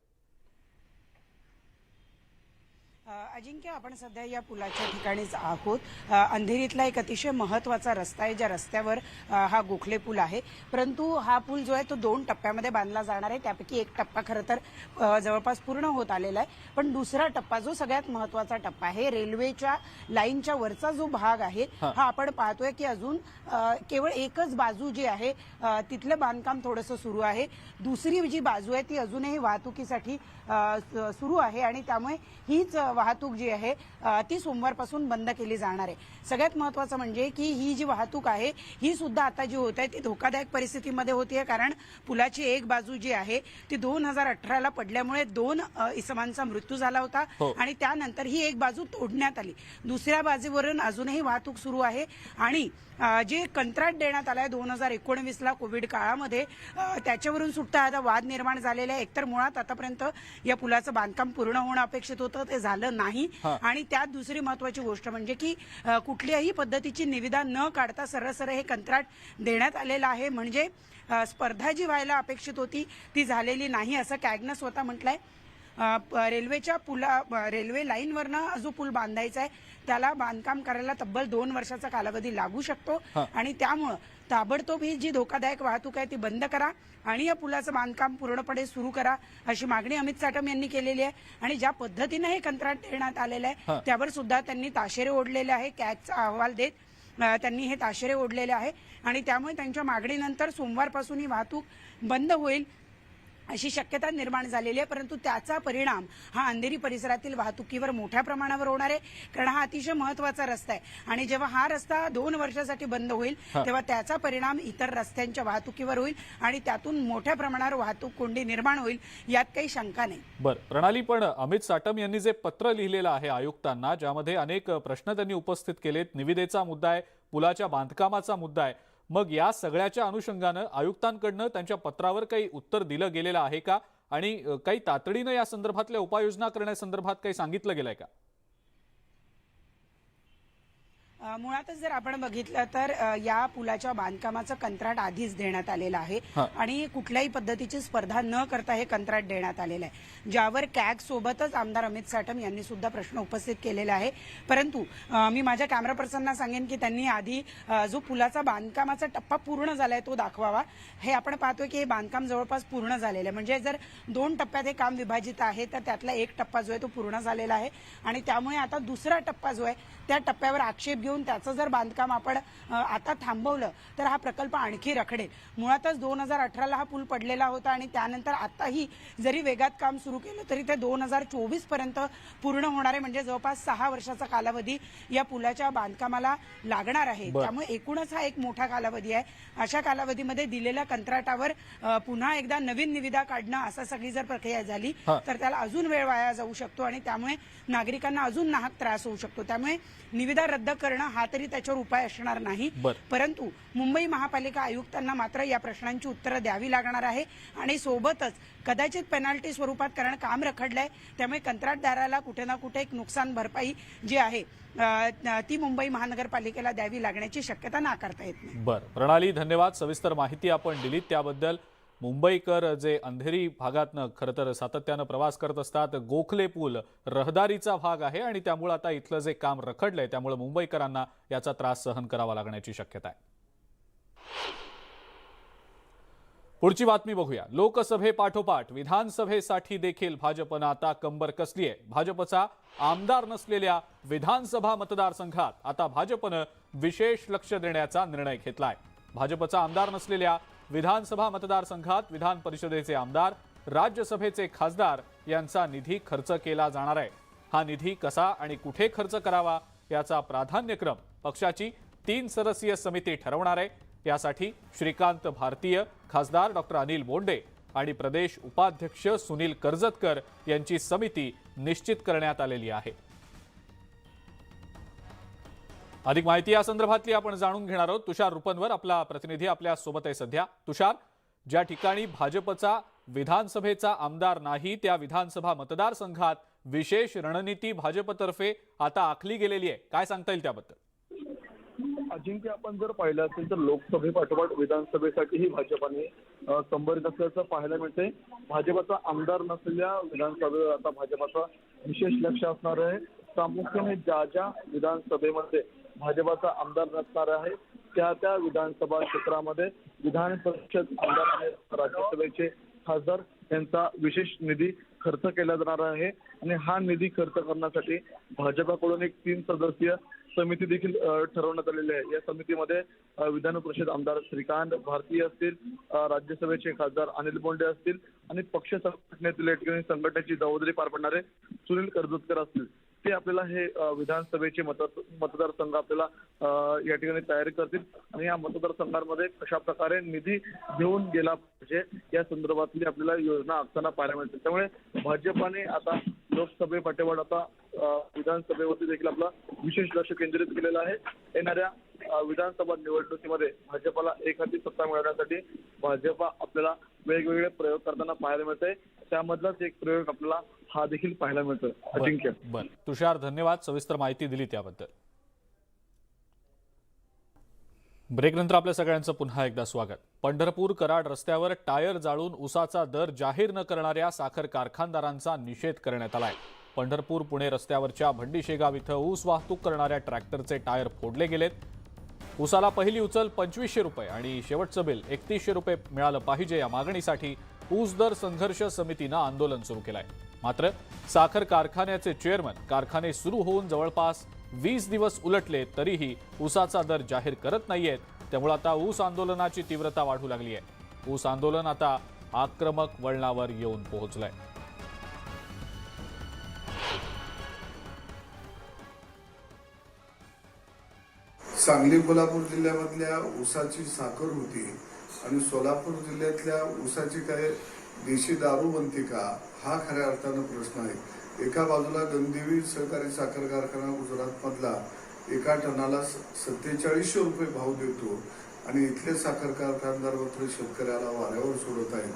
अजिंक्य, आपण सध्या या पुलाच्या ठिकाणीच आहोत. अंधेरीतला एक अतिशय महत्त्वाचा रस्ता आहे, ज्या रस्त्यावर हा गोखले पूल आहे. परंतु हा पूल जो आहे तो 2 टप्प्यामध्ये बांधला जाणार आहे. त्यापैकी एक टप्पा खरं तर जवळपास पूर्ण होत आलेला आहे. पण दुसरा टप्पा, जो सगळ्यात महत्त्वाचा टप्पा आहे, रेल्वेच्या लाईनच्या वरचा जो भाग आहे हा आपण पाहतोय की अजून केवळ एकच बाजू जी आहे तिथलं बांधकाम थोडंसं सुरू आहे. दुसरी जी बाजू आहे ती अजूनही वाहतुकीसाठी सुरू आहे आणि त्यामुळे हीच वाहतूक जी आहे ती सोमवारपासून बंद केली जाणार आहे. सगळ्यात महत्त्वाचं म्हणजे की ही जी वाहतूक आहे ही सुद्धा आता जी होत आहे ती धोकादायक परिस्थितीमध्ये होतीये. कारण पुलाची एक बाजू जी आहे ती 2018ला पडल्यामुळे 2 इसमांचा मृत्यू झाला होता आणि त्यानंतर ही एक बाजू तोडण्यात आली. दुसऱ्या बाजूवरून अजूनही वाहतूक सुरू आहे आणि जे कंत्राट देण्यात आलंय 2019ला कोविड काळामध्ये त्याच्यावरून सुद्धा आता वाद निर्माण झालेला आहे. एकतर मुळात आतापर्यंत या पुलाचं बांधकाम पूर्ण होणं अपेक्षित होतं, ते झालं नाही. आणि त्यात दुसरी महत्त्वाची गोष्ट म्हणजे की कुठल्याही पद्धतीची निविदा न काढता सरळ हे कंत्राट देण्यात आलेलं आहे. म्हणजे स्पर्धा जी व्हायला अपेक्षित होती ती झालेली नाही असं कॅगनं स्वतः म्हटलंय. रेल्वे लाईनवरनं जो पूल बांधायचा आहे त्याला बांधकाम करायला तब्बल 2 वर्षाचा कालावधी लागू शकतो आणि त्यामुळं ताबडतोब ही जी धोकादायक वाहतूक आहे ती बंद करा आणि या पुलाचं बांधकाम पूर्णपणे सुरू करा अशी मागणी अमित साटम यांनी केलेली आहे. आणि ज्या पद्धतीने हे कंत्राट देण्यात आलेलं आहे त्यावर सुद्धा त्यांनी ताशेरे ओढलेले आहे. कॅगचा अहवाल देत त्यांनी हे ताशेरे ओढलेले आहे आणि त्यामुळे त्यांच्या मागणीनंतर सोमवारपासून ही वाहतूक बंद होईल अशी शक्यता निर्माण झालेली आहे, परंतु त्याचा परिणाम हा अंधेरी परिसरातील वाहतुकीवर मोठ्या प्रमाणावर होणार आहे, कारण हा अतिशय महत्वाचा रस्ता आहे आणि जेव्हा हा रस्ता 2 वर्षासाठी बंद होईल तेव्हा त्याचा परिणाम इतर रस्त्यांच्या वाहतुकीवर होईल आणि त्यातून मोठ्या प्रमाणावर वाहतूक कोंडी निर्माण होईल, यात काही शंका नाही. बरं प्रणाली, पण अमित साटम यांनी जे पत्र लिहिलेलं आहे आयुक्तांना, ज्यामध्ये अनेक प्रश्न त्यांनी उपस्थित केलेत, निविदेचा मुद्दा आहे, पुलाच्या बांधकामाचा मुद्दा आहे, मग या सगळ्याच्या अनुषंगानं आयुक्तांकडनं त्यांच्या पत्रावर काही उत्तर दिलं गेलेलं आहे का आणि काही तातडीनं या संदर्भातल्या उपाययोजना करण्यासंदर्भात काही सांगितलं गेलंय का? मुळातच जर आपण बघितलं तर या पुलाच्या बांधकामाचं कंत्राट आधीच देण्यात आलेलं आहे आणि कुठल्याही पद्धतीची स्पर्धा न करता हे कंत्राट देण्यात आलेलं आहे, ज्यावर कॅग सोबतच आमदार अमित साटम यांनी सुद्धा प्रश्न उपस्थित केलेला आहे. परंतु मी माझ्या कॅमेरा पर्सनना सांगेन की त्यांनी आधी जो पुलाचा बांधकामाचा टप्पा पूर्ण झालाय तो दाखवावा. हे आपण पाहतोय की हे बांधकाम जवळपास पूर्ण झालेलं आहे, म्हणजे जर 2 टप्प्यात हे काम विभाजित आहे तर त्यातला एक टप्पा जो आहे तो पूर्ण झालेला आहे आणि त्यामुळे आता दुसरा टप्पा जो आहे त्या टप्प्यावर आक्षेप घेऊन त्याचं जर बांधकाम आपण आता थांबवलं तर हा प्रकल्प आणखी रखडेल. मुळातच 2018ला हा पूल पडलेला होता आणि त्यानंतर आताही जरी वेगात काम सुरू केलं तरी ते 2024 पर्यंत पूर्ण होणार आहे, म्हणजे जवळपास 6 वर्षाचा कालावधी या पुलाच्या बांधकामाला लागणार आहे. त्यामुळे एकूणच हा एक मोठा कालावधी आहे. अशा कालावधीमध्ये दिलेल्या कंत्राटावर पुन्हा एकदा नवीन निविदा काढणं असं सगळी जर प्रक्रिया झाली तर त्याला अजून वेळ वाया जाऊ शकतो आणि त्यामुळे नागरिकांना अजून नाहक त्रास होऊ शकतो. त्यामुळे निविदा रद्द करणं हा तरी त्याच्यावर उपाय असणार नाही, परंतु मुंबई महापालिका आयुक्तांना मात्र या प्रश्नांची उत्तरं द्यावी लागणार आहे आणि सोबतच कदाचित पेनल्टी स्वरूपात, कारण काम रखडलंय त्यामुळे कंत्राटदाराला कुठे ना कुठे एक नुकसान भरपाई जी आहे ती मुंबई महानगरपालिकेला द्यावी लागण्याची शक्यता नाकारता येत नाही. बरं प्रणाली, धन्यवाद. सविस्तर माहिती आपण दिलीत त्याबद्दल. मुंबईकर जे अंधेरी भागातनं खरं तर सातत्यानं प्रवास करत असतात, गोखले पूल रहदारीचा भाग आहे आणि त्यामुळे आता इथलं जे काम रखडलंय त्यामुळे मुंबईकरांना याचा त्रास सहन करावा लागण्याची शक्यता आहे. पुढची बातमी बघूया. लोकसभेपाठोपाठ विधानसभेसाठी देखील भाजपनं आता कंबर कसली आहे. भाजपचा आमदार नसलेल्या विधानसभा मतदारसंघात आता भाजपनं विशेष लक्ष देण्याचा निर्णय घेतलाय. भाजपचा आमदार नसलेल्या विधानसभा मतदारसंघात विधान परिषदेचे आमदार, राज्यसभेचे खासदार यांचा निधी खर्च केला जाणार आहे. हा निधी कसा आणि कुठे खर्च करावा याचा प्राधान्यक्रम पक्षाची 3 सदस्यीय समिती ठरवणार आहे. यासाठी श्रीकांत भारतीय, खासदार डॉक्टर अनिल बोंडे आणि प्रदेश उपाध्यक्ष सुनील कर्जतकर यांची समिती निश्चित करण्यात आलेली आहे. अधिक माहिती या संदर्भातली आपण जाणून घेणार आहोत. तुषार रुपनवर आपला प्रतिनिधी आपल्या सोबत आहे सध्या. तुषार, ज्या ठिकाणी भाजपचा विधानसभेचा आमदार नाही त्या विधानसभा मतदारसंघात विशेष रणनीती भाजपतर्फे आता आखली गेलेली आहे, काय सांगता येईल त्याबद्दल? अजिंक्य, आपण जर पाहिलं असेल तर लोकसभेपाठोपाठ विधानसभेसाठीही भाजपाने कंबर कसल्याचं पाहायला मिळते. भाजपचा आमदार नसलेल्या विधानसभेवर आता भाजपाचा विशेष लक्ष असणार आहे. प्रामुख्याने ज्या ज्या विधानसभेमध्ये भाजपाचा आमदार नसणार आहे त्या विधानसभा क्षेत्रामध्ये विधान परिषद आमदार आणि राज्यसभेचे खासदार यांचा विशेष निधी खर्च केला जाणार आहे आणि हा निधी खर्च करण्यासाठी भाजपाकडून एक 3 सदस्यीय समिती देखील ठरवण्यात आलेली आहे. या समितीमध्ये विधान परिषद आमदार श्रीकांत भारतीय असतील, राज्यसभेचे खासदार अनिल बोंडे असतील आणि पक्ष संघटनेतील संघटनेची जबाबदारी पार पाडणारे सुनील कर्जतकर असतील. ते आपल्याला हे विधानसभेचे मतदारसंघ आपल्याला या ठिकाणी तयार करतील आणि या मतदारसंघांमध्ये कशा प्रकारे निधी घेऊन गेला पाहिजे या संदर्भातली आपल्याला योजना आखताना पाहायला मिळते. त्यामुळे भाजपाने आता लोकसभेपाठोपाठ आता विधानसभेवरती देखील आपला विशेष लक्ष केंद्रित केलेलं आहे. येणाऱ्या विधानसभा निवडणुकीमध्ये भाजपाला एखादी सत्ता मिळवण्यासाठी भाजपा आपल्याला वेगवेगळे प्रयोग करताना पाहायला मिळते. त्यामधलाच एक प्रयोग आपल्याला हा देखील पाहायला मिळतो. अजिंक्य. बरं तुषार, धन्यवाद. सविस्तर माहिती दिली त्याबद्दल. ब्रेकनंतर आपल्या सगळ्यांचं पुन्हा एकदा स्वागत. पंढरपूर कराड रस्त्यावर टायर जाळून ऊसाचा दर जाहीर न करणाऱ्या साखर कारखानदारांचा निषेध करण्यात आलाय. पंढरपूर पुणे रस्त्यावरच्या भंडीशेगाव इथं ऊस वाहतूक करणाऱ्या ट्रॅक्टरचे टायर फोडले गेलेत. ऊसाला पहिली उचल 2500 रुपये आणि शेवटचं बिल 3100 रुपये मिळालं पाहिजे या मागणीसाठी ऊस दर संघर्ष समितीनं आंदोलन सुरू केलंय. मात्र साखर कारखान्याचे चेअरमन कारखाने सुरू होऊन जवळपास 20 दिवस उलटले तरीही ऊसाचा दर जाहीर करत नाहीयेत. त्यामुळे आता ऊस आंदोलनाची तीव्रता वाढू लागली आहे. ऊस आंदोलन आता आक्रमक वळणावर येऊन पोहोचलंय. सांगली कोल्हापूर जिल्ह्यामधल्या ऊसाची साखर होती आणि सोलापूर जिल्ह्यातल्या ऊसाची काय देशी दारू बनते का, हा खऱ्या अर्थानं प्रश्न आहे. एका बाजूला गंगदेवी सहकारी साखर कारखाना गुजरात मधला एका टनाला 4700 रुपये भाव देतो आणि इथले साखर कारखानदार मात्र शेतकऱ्याला वाऱ्यावर सोडत आहेत.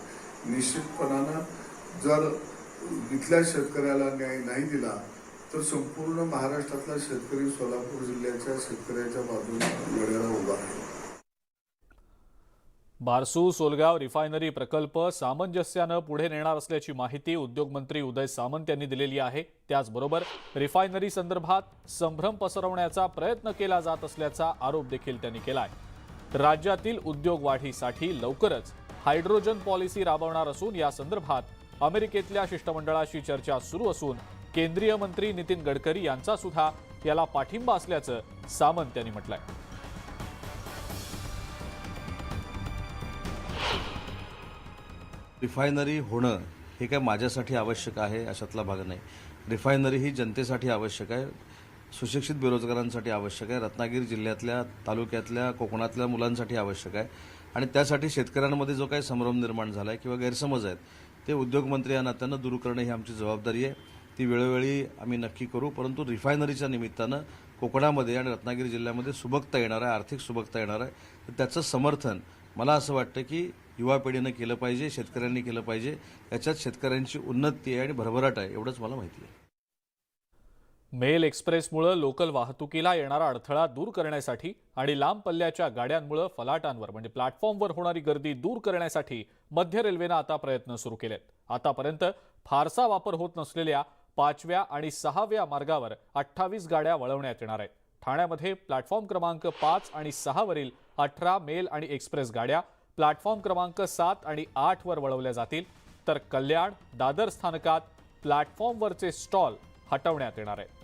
निश्चितपणानं जर इथल्या शेतकऱ्याला न्याय नाही दिला तर संपूर्ण महाराष्ट्रातला शेतकरी सोलापूर जिल्ह्याच्या शेतकऱ्याच्या बाजूने लढ्याला उभा आहे. बारसू सोलगाव रिफायनरी प्रकल्प सामंजस्यानं पुढे नेणार असल्याची माहिती उद्योगमंत्री उदय सामंत यांनी दिलेली आहे. त्याचबरोबर रिफायनरी संदर्भात संभ्रम पसरवण्याचा प्रयत्न केला जात असल्याचा आरोप देखील त्यांनी केलाय. राज्यातील उद्योग वाढीसाठी लवकरच हायड्रोजन पॉलिसी राबवणार असून या संदर्भात अमेरिकेतल्या शिष्टमंडळाशी चर्चा सुरू असून केंद्रीय मंत्री नितीन गडकरी यांचा सुद्धा याला पाठिंबा असल्याचं सामंत यांनी म्हटलंय. रिफायनरी होणं हे काय माझ्यासाठी आवश्यक आहे अशातला भाग नाही. रिफायनरी ही जनतेसाठी आवश्यक आहे, सुशिक्षित बेरोजगारांसाठी आवश्यक आहे, रत्नागिरी जिल्ह्यातल्या तालुक्यातल्या कोकणातल्या मुलांसाठी आवश्यक आहे आणि त्यासाठी शेतकऱ्यांमध्ये जो काही संभ्रम निर्माण झाला आहे किंवा गैरसमज आहेत ते उद्योगमंत्री या नात्यानं दूर करणं ही आमची जबाबदारी आहे. ती वेळोवेळी आम्ही नक्की करू. परंतु रिफायनरीच्या निमित्तानं कोकणामध्ये आणि रत्नागिरी जिल्ह्यामध्ये सुबत्ता येणार आहे, आर्थिक सुबत्ता येणार आहे. तर त्याचं समर्थन मला असं वाटतं की युवा पिढीनं केलं पाहिजे, शेतकऱ्यांनी केलं पाहिजे. याच्यात शेतकऱ्यांची उन्नती आहे आणि भरभराट आहे एवढंच मला माहिती आहे. मेल एक्सप्रेसमुळे लोकल वाहतुकीला येणारा अडथळा दूर करण्यासाठी आणि लांब पल्ल्याच्या गाड्यांमुळे फलाटांवर म्हणजे प्लॅटफॉर्मवर होणारी गर्दी दूर करण्यासाठी मध्य रेल्वेनं आता प्रयत्न सुरू केलेत. आतापर्यंत फारसा वापर होत नसलेल्या 5व्या आणि 6व्या मार्गावर 28 गाड्या वळवण्यात येणार आहेत. ठाण्यामध्ये प्लॅटफॉर्म क्रमांक 5 आणि 6 वरील 18 मेल आणि एक्सप्रेस गाड्या प्लॅटफॉर्म क्रमांक 7 आणि 8 वर वळवल्या जातील. तर कल्याण दादर स्थानकात प्लॅटफॉर्मवरचे स्टॉल हटवण्यात येणार आहेत.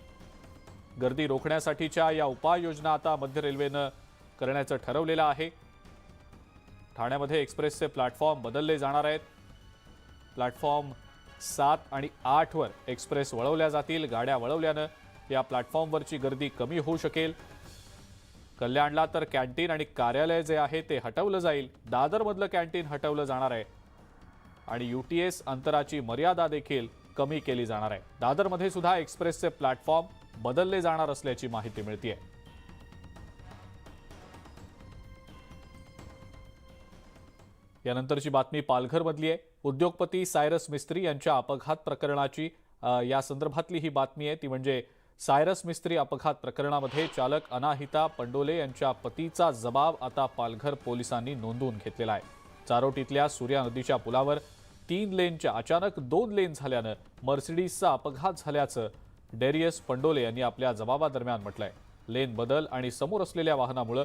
गर्दी रोखण्यासाठीच्या या उपाययोजना आता मध्य रेल्वेनं करण्याचं ठरवलेलं आहे. ठाण्यामध्ये एक्सप्रेसचे प्लॅटफॉर्म बदलले जाणार आहेत. प्लॅटफॉर्म 7 आणि 8 वर एक्सप्रेस वळवल्या जातील. गाड्या वळवल्यानं या प्लॅटफॉर्मवरची गर्दी कमी होऊ शकेल. कल्याणला तर कॅन्टीन आणि कार्यालय जे आहे ते हटवलं जाईल. दादरमधलं कॅन्टीन हटवलं जाणार आहे आणि UTS अंतराची मर्यादा देखील कमी केली जाणार आहे. दादरमध्ये सुद्धा एक्सप्रेसचे प्लॅटफॉर्म बदलले जाणार असल्याची माहिती मिळते. यानंतरची बातमी पालघरमधली आहे. उद्योगपती सायरस मिस्त्री यांच्या अपघात प्रकरणाची या संदर्भातली ही बातमी आहे. ती म्हणजे सायरस मिस्त्री अपघात प्रकरणामध्ये चालक अनाहिता पंडोले यांच्या पतीचा जबाब आता पालघर पोलिसांनी नोंदवून घेतलेला आहे. चारोटीतल्या सूर्या नदीच्या पुलावर 3 लेनच्या अचानक 2 लेन झाल्यानं मर्सिडीजचा अपघात झाल्याचं डेरियस पंडोले यांनी आपल्या जबाबादरम्यान म्हटलंय. लेन बदल आणि समोर असलेल्या वाहनामुळे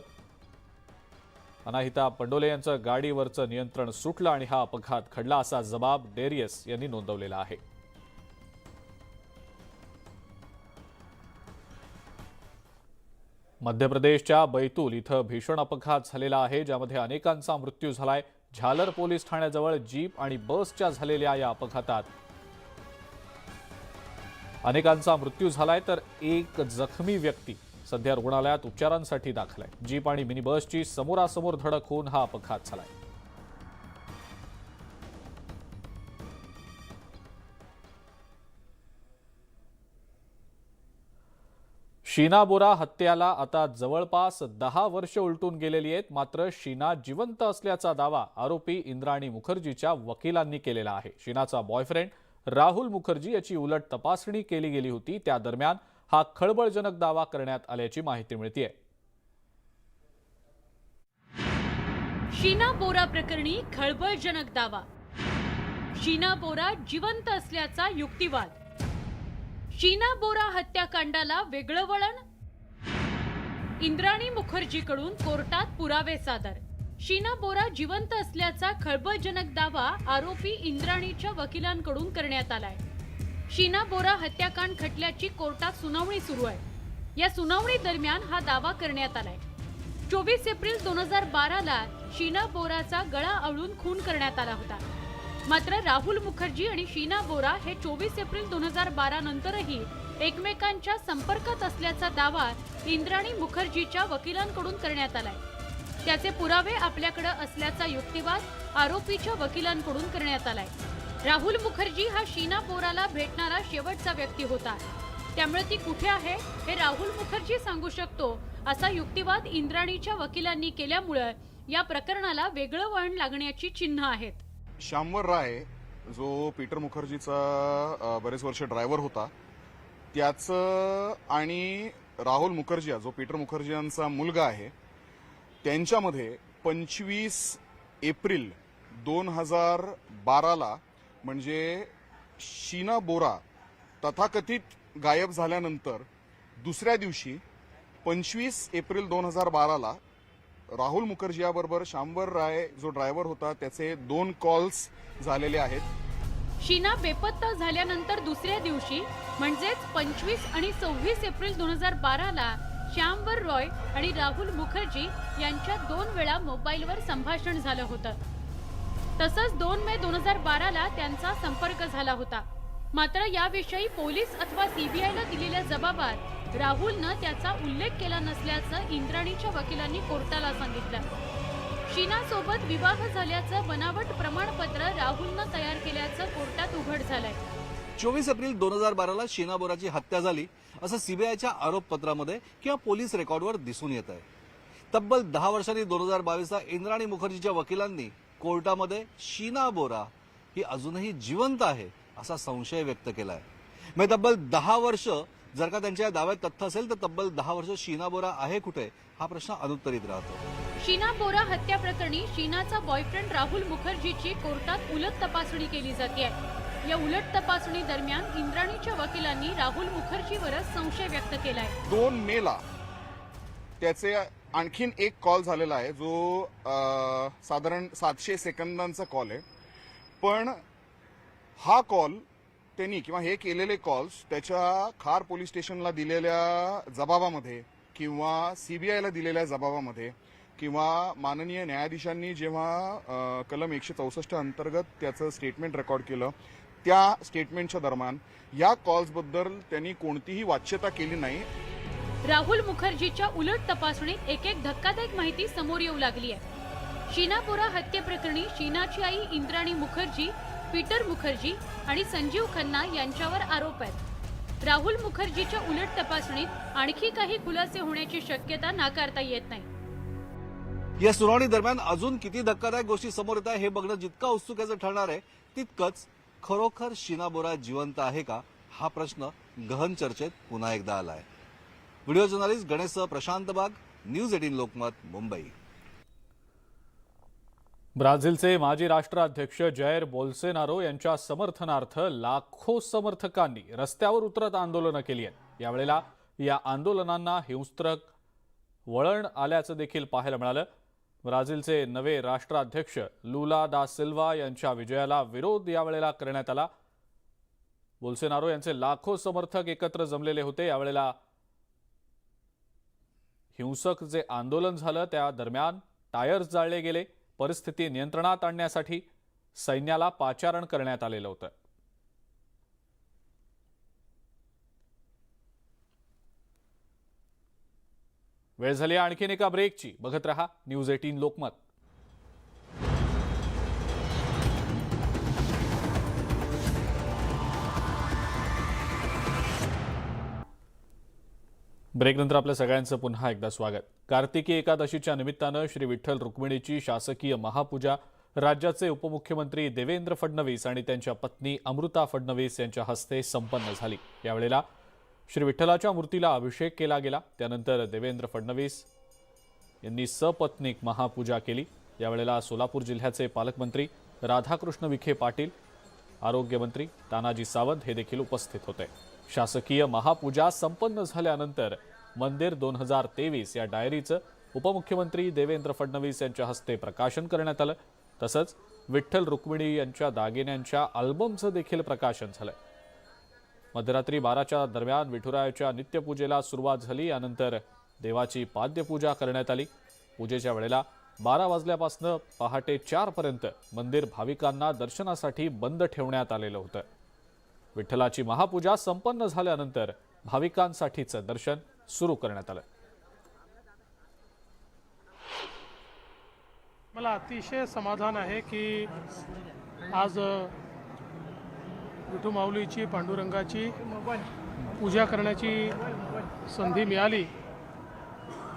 अनाहिता पंडोले यांचं गाडीवरचं नियंत्रण सुटलं आणि हा अपघात घडला असा जबाब डेरियस यांनी नोंदवलेला आहे. मध्य प्रदेशच्या बैतूल इथं भीषण अपघात झालेला आहे, ज्यामध्ये अनेकांचा मृत्यू झालाय. झालर पोलीस ठाण्याजवळ जीप आणि बसच्या झालेल्या या अपघातात अनेकांचा मृत्यू झालाय तर एक जखमी व्यक्ती सध्या रुग्णालयात उपचारांसाठी दाखल आहे. जीप आणि मिनी बसची समोरासमोर धडक होऊन हा अपघात झालाय. शीना बोरा हत्येला आता जवळपास 10 वर्ष उलटून गेलेली आहेत. मात्र शीना जिवंत असल्याचा दावा आरोपी इंद्राणी मुखर्जीच्या वकिलांनी केलेला आहे. शीनाचा बॉयफ्रेंड राहुल मुखर्जी याची उलट तपासणी केली गेली होती. त्या दरम्यान हा खळबळजनक दावा करण्यात आल्याची माहिती मिळते. शीना बोरा प्रकरणी खळबळजनक दावा. शीना बोरा जिवंत असल्याचा युक्तिवाद. शीना बोरा हत्याकांडाला वेगळं वळण. इंद्राणी मुखर्जीकडून कोर्टात पुरावे सादर. शीना बोरा जिवंत असल्याचा खळबळजनक दावा आरोपी इंद्राणीच्या वकिलांकडून करण्यात आलाय. शीना बोरा हत्याकांड खटल्याची कोर्टात सुनावणी सुरू आहे. या सुनावणी दरम्यान हा दावा करण्यात आलाय. 24 एप्रिल 2012 ला शीना बोराचा गळा आवळून खून करण्यात आला होता. मात्र राहुल मुखर्जी आणि शीना बोरा हे 24 एप्रिल 2012 नंतरही एकमेकांच्या संपर्कात असल्याचा दावा इंद्राणी मुखर्जीच्या वकिलांकडून करण्यात आलाय. त्याचे पुरावे आपल्याकडे असल्याचा युक्तिवाद आरोपीच्या वकिलांकडून करण्यात आलाय. राहुल मुखर्जी हा शीना बोराला भेटणारा शेवटचा व्यक्ती होता. त्यामुळे ती कुठे आहे हे राहुल मुखर्जी सांगू शकतो असा युक्तिवाद इंद्राणीच्या वकिलांनी केल्यामुळे या प्रकरणाला वेगळं वळण लागण्याची चिन्ह आहेत. श्यामवर राय जो पीटर मुखर्जीचा बरेच वर्ष ड्रायव्हर होता त्याचं आणि राहुल मुखर्जी जो पीटर मुखर्जी यांचा मुलगा आहे त्यांच्यामध्ये 25 एप्रिल 2012 म्हणजे शीना बोरा तथाकथित गायब झाल्यानंतर दुसऱ्या दिवशी 25 एप्रिल 2012 राहुल मुखर्जी याबरोबर श्यामवर राय जो ड्रायव्हर होता त्याचे 2 कॉल्स झालेले आहेत. शीना बेपत्ता झाल्यानंतर दुसऱ्या दिवशी म्हणजेच 25 आणि 26 एप्रिल 2012 श्यामवर रॉय आणि राहुल मुखर्जी यांच्यात 2 वेळा मोबाईलवर संभाषण झालं होतं. तसंच 2 मे 2012 त्यांचा संपर्क झाला होता. मात्र याविषयी पोलीस अथवा सीबीआयला दिलेल्या जबाबात राहुलनं त्याचा उल्लेख केला नसल्याचं इंद्राणीच्या वकिलांनी कोर्टाला सांगितलं. शीनासोबत विवाह झाल्याचं बनावट प्रमाणपत्र राहुलनं तयार केल्याचं कोर्टात उघड झालंय. 24 एप्रिल 2012 शीना बोराची हत्या झाली असं सीबीआयच्या आरोपपत्रामध्ये किंवा पोलीस रेकॉर्डवर दिसून येत आहे. तब्बल 10 वर्षांनी 2022 इंद्राणी मुखर्जीच्या वकिलांनी कोर्टामध्ये शीना बोरा ही अजूनही जिवंत आहे असा संशय व्यक्त केलाय. म्हणजे तब्बल 10 वर्ष जर का त्यांच्या दाव्यात तथ्य असेल तर तब्बल 10 वर्ष शीना बोरा आहे कुठे हा प्रश्न अनुत्तरित राहतो. शीना बोरा हत्या प्रकरणी शीनाचा बॉयफ्रेंड राहुल मुखर्जीची कोर्टात उलट तपासणी केली जाते. या उलट तपासणी दरम्यान इंद्राणीच्या वकिलांनी राहुल मुखर्जीवरच संशय व्यक्त केलाय. 2 मेला त्याचे आणखीन एक कॉल झालेला आहे जो साधारण 700 सेकंदांचा कॉल आहे. पण हा कॉल त्यांनी किंवा हे केलेले कॉल्स त्याच्या खार पोलीस स्टेशनला दिलेल्या जबाबामध्ये किंवा सीबीआयला दिलेल्या जबाबामध्ये किंवा माननीय न्यायाधीशांनी जेव्हा कलम 164 अंतर्गत त्याचं स्टेटमेंट रेकॉर्ड केलं त्या स्टेटमेंटच्या दरम्यान या कॉल्सबद्दल त्यांनी कोणतीही वाच्यता केली नाही. राहुल मुखर्जीच्या उलट तपासणीत एक धक्कादायक माहिती समोर येऊ लागली आहे. शीना बोरा हत्येप्रकरणी शीनाची आई इंद्राणी मुखर्जी, पीटर मुखर्जी आणि संजीव खन्ना यांच्यावर आरोप आहेत. राहुल मुखर्जीच्या उलट तपासणीत आणखी काही खुलासे होण्याची शक्यता नाकारता येत नाही. या सुनावणी दरम्यान अजून किती धक्कादायक गोष्टी समोर येत आहे हे बघणं जितका उत्सुकाचं ठरणार आहे तितकंच खरोखर शीना बोरा जिवंत आहे का हा प्रश्न गहन चर्चेत पुन्हा एकदा आलाय. व्हिडिओ जर्नलिस्ट गणेशसह प्रशांत बाग, न्यूज 18 लोकमत, मुंबई. ब्राझीलचे माजी राष्ट्राध्यक्ष जायर बोल्सोनारो यांच्या समर्थनार्थ लाखो समर्थकांनी रस्त्यावर उतरत आंदोलनं केली आहेत. यावेळेला या आंदोलनांना हिंसक वळण आल्याचं देखील पाहायला मिळालं. ब्राझीलचे नवे राष्ट्राध्यक्ष लुला दा सिल्वा यांच्या विजयाला विरोध यावेळेला करण्यात आला. बोल्सोनारो यांचे लाखो समर्थक एकत्र जमलेले होते. यावेळेला हिंसक जे आंदोलन झालं त्या दरम्यान टायर्स जाळले गेले. परिस्थिती नियंत्रणात आणण्यासाठी सैन्याला पाचारण करण्यात आलेलं होतं. वेळ झाली आणखीन एका ब्रेकची. बघत रहा न्यूज 18 लोकमत. ब्रेकनंतर आपल्या सगळ्यांचं पुन्हा एकदा स्वागत. कार्तिकी एकादशीच्या निमित्तानं श्री विठ्ठल रुक्मिणीची शासकीय महापूजा राज्याचे उपमुख्यमंत्री देवेंद्र फडणवीस आणि त्यांच्या पत्नी अमृता फडणवीस यांच्या हस्ते संपन्न झाली. यावेळेला श्री विठ्ठलाच्या मूर्तीला अभिषेक केला गेला. त्यानंतर देवेंद्र फडणवीस यांनी सपत्नीक महापूजा केली. यावेळेला सोलापूर जिल्ह्याचे पालकमंत्री राधाकृष्ण विखे पाटील, आरोग्यमंत्री तानाजी सावंत हे देखील उपस्थित होते. शासकीय महापूजा संपन्न झाल्यानंतर मंदिर 2023 या डायरीचं उपमुख्यमंत्री देवेंद्र फडणवीस यांच्या हस्ते प्रकाशन करण्यात आलं. तसंच विठ्ठल रुक्मिणी यांच्या दागिन्यांच्या अल्बमचं देखील प्रकाशन झालं. मध्यरात्री 12च्या दरम्यान विठुरायाच्या नित्यपूजेला सुरुवात झाली. यानंतर देवाची पाद्यपूजा करण्यात आली. पूजेच्या वेळेला 12 वाजल्यापासून पहाटे 4 पर्यंत मंदिर भाविकांना दर्शनासाठी बंद ठेवण्यात आलेलं होतं. विठ्ठलाची महापूजा संपन्न झाल्यानंतर भाविकांसाठीचं दर्शन सुरू करण्यात आलं. मला अतिशय समाधान आहे की आज विठू माऊलीची पांडुरंगाची पूजा करण्याची संधी मिळाली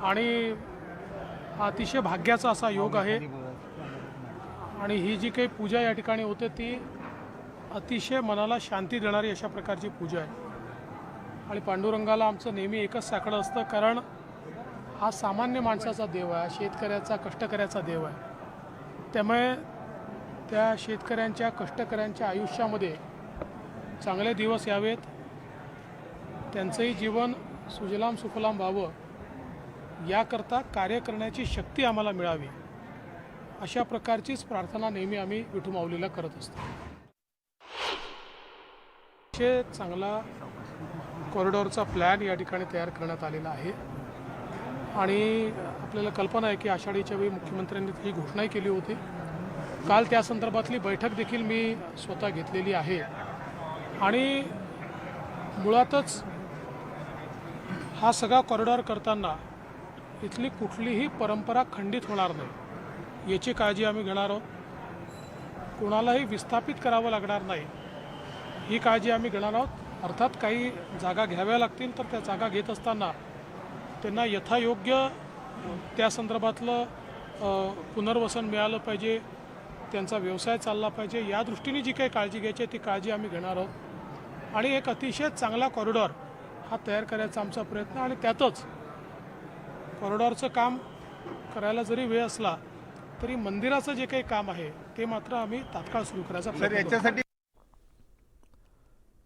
आणि हा अतिशय भाग्याचा असा योग आहे. आणि ही जी काही पूजा या ठिकाणी होते ती अतिशय मनाला शांती देणारी अशा प्रकारची पूजा आहे. आणि पांडुरंगाला आमचं नेहमी एकच साकडं असतं, कारण हा सामान्य माणसाचा देव आहे, शेतकऱ्याचा कष्टकऱ्याचा देव आहे. त्यामुळे त्या शेतकऱ्यांच्या कष्टकऱ्यांच्या आयुष्यामध्ये चांगले दिवस यावेत, त्यांचंही जीवन सुजलाम सुफलाम व्हावं याकरता कार्य करण्याची शक्ती आम्हाला मिळावी, अशा प्रकारचीच प्रार्थना नेहमी आम्ही विठू माऊलीला करत असतो. चांगला कॉरिडॉरचा प्लॅन या ठिकाणी तयार करण्यात आलेला आहे. आणि आपल्याला कल्पना आहे की आषाढीच्या वेळी मुख्यमंत्र्यांनी ही घोषणाही केली होती. काल त्या संदर्भातली बैठक देखील मी स्वतः घेतलेली आहे. आणि मुळातच हा सगळा कॉरिडॉर करताना इथली कुठलीही परंपरा खंडित होणार नाही याची काळजी आम्ही घेणार आहोत. कोणालाही विस्थापित करावं लागणार नाही ही काळजी आम्ही घेणार आहोत. अर्थात काही जागा घ्याव्या लागतील, तर त्या जागा घेत असताना त्यांना यथायोग्य त्या संदर्भातलं पुनर्वसन मिळालं पाहिजे, त्यांचा व्यवसाय चालला पाहिजे, या दृष्टीने जी काही काळजी घ्यायची आहे ती काळजी आम्ही घेणार आहोत. आणि एक अतिशय चांगला कॉरिडॉर हा तयार करायचा आमचा प्रयत्न. आणि त्यातच कॉरिडॉरचं काम करायला जरी वेळ असला तरी मंदिराचं जे काही काम आहे ते मात्र आम्ही तात्काळ सुरू करायचा प्रयत्न करू.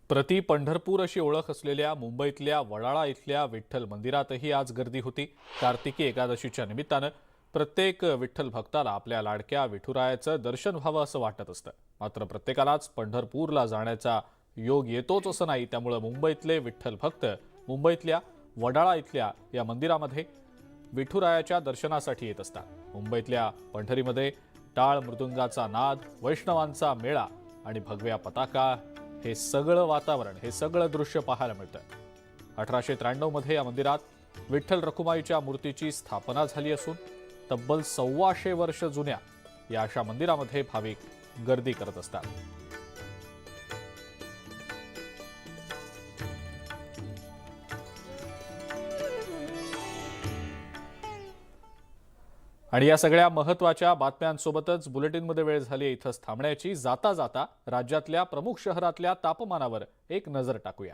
प्रति पंढरपूर अशी ओळख असलेल्या मुंबईतल्या वडाळा इथल्या विठ्ठल मंदिरातही आज गर्दी होती. कार्तिकी एकादशीच्या निमित्तानं प्रत्येक विठ्ठल भक्ताला आपल्या लाडक्या विठुरायाचं दर्शन व्हावं असं वाटत असतं. मात्र प्रत्येकालाच पंढरपूरला जाण्याचा योग येतोच असं नाही. त्यामुळे मुंबईतले विठ्ठल भक्त मुंबईतल्या वडाळा इथल्या या मंदिरामध्ये विठुरायाच्या दर्शनासाठी येत असतात. मुंबईतल्या पंढरीमध्ये टाळ मृदुंगाचा नाद, वैष्णवांचा मेळा आणि भगव्या पताका, हे सगळं वातावरण, हे सगळं दृश्य पाहायला मिळतं. 1893 मध्ये या मंदिरात विठ्ठल रखुमाईच्या मूर्तीची स्थापना झाली असून तब्बल 125 वर्ष जुन्या या अशा मंदिरामध्ये भाविक गर्दी करत असतात. आणि या सगळ्या महत्त्वाच्या बातम्यांसोबतच बुलेटिनमध्ये वेळ झाली इथंच थांबण्याची. जाता जाता राज्यातल्या प्रमुख शहरातल्या तापमानावर एक नजर टाकूया.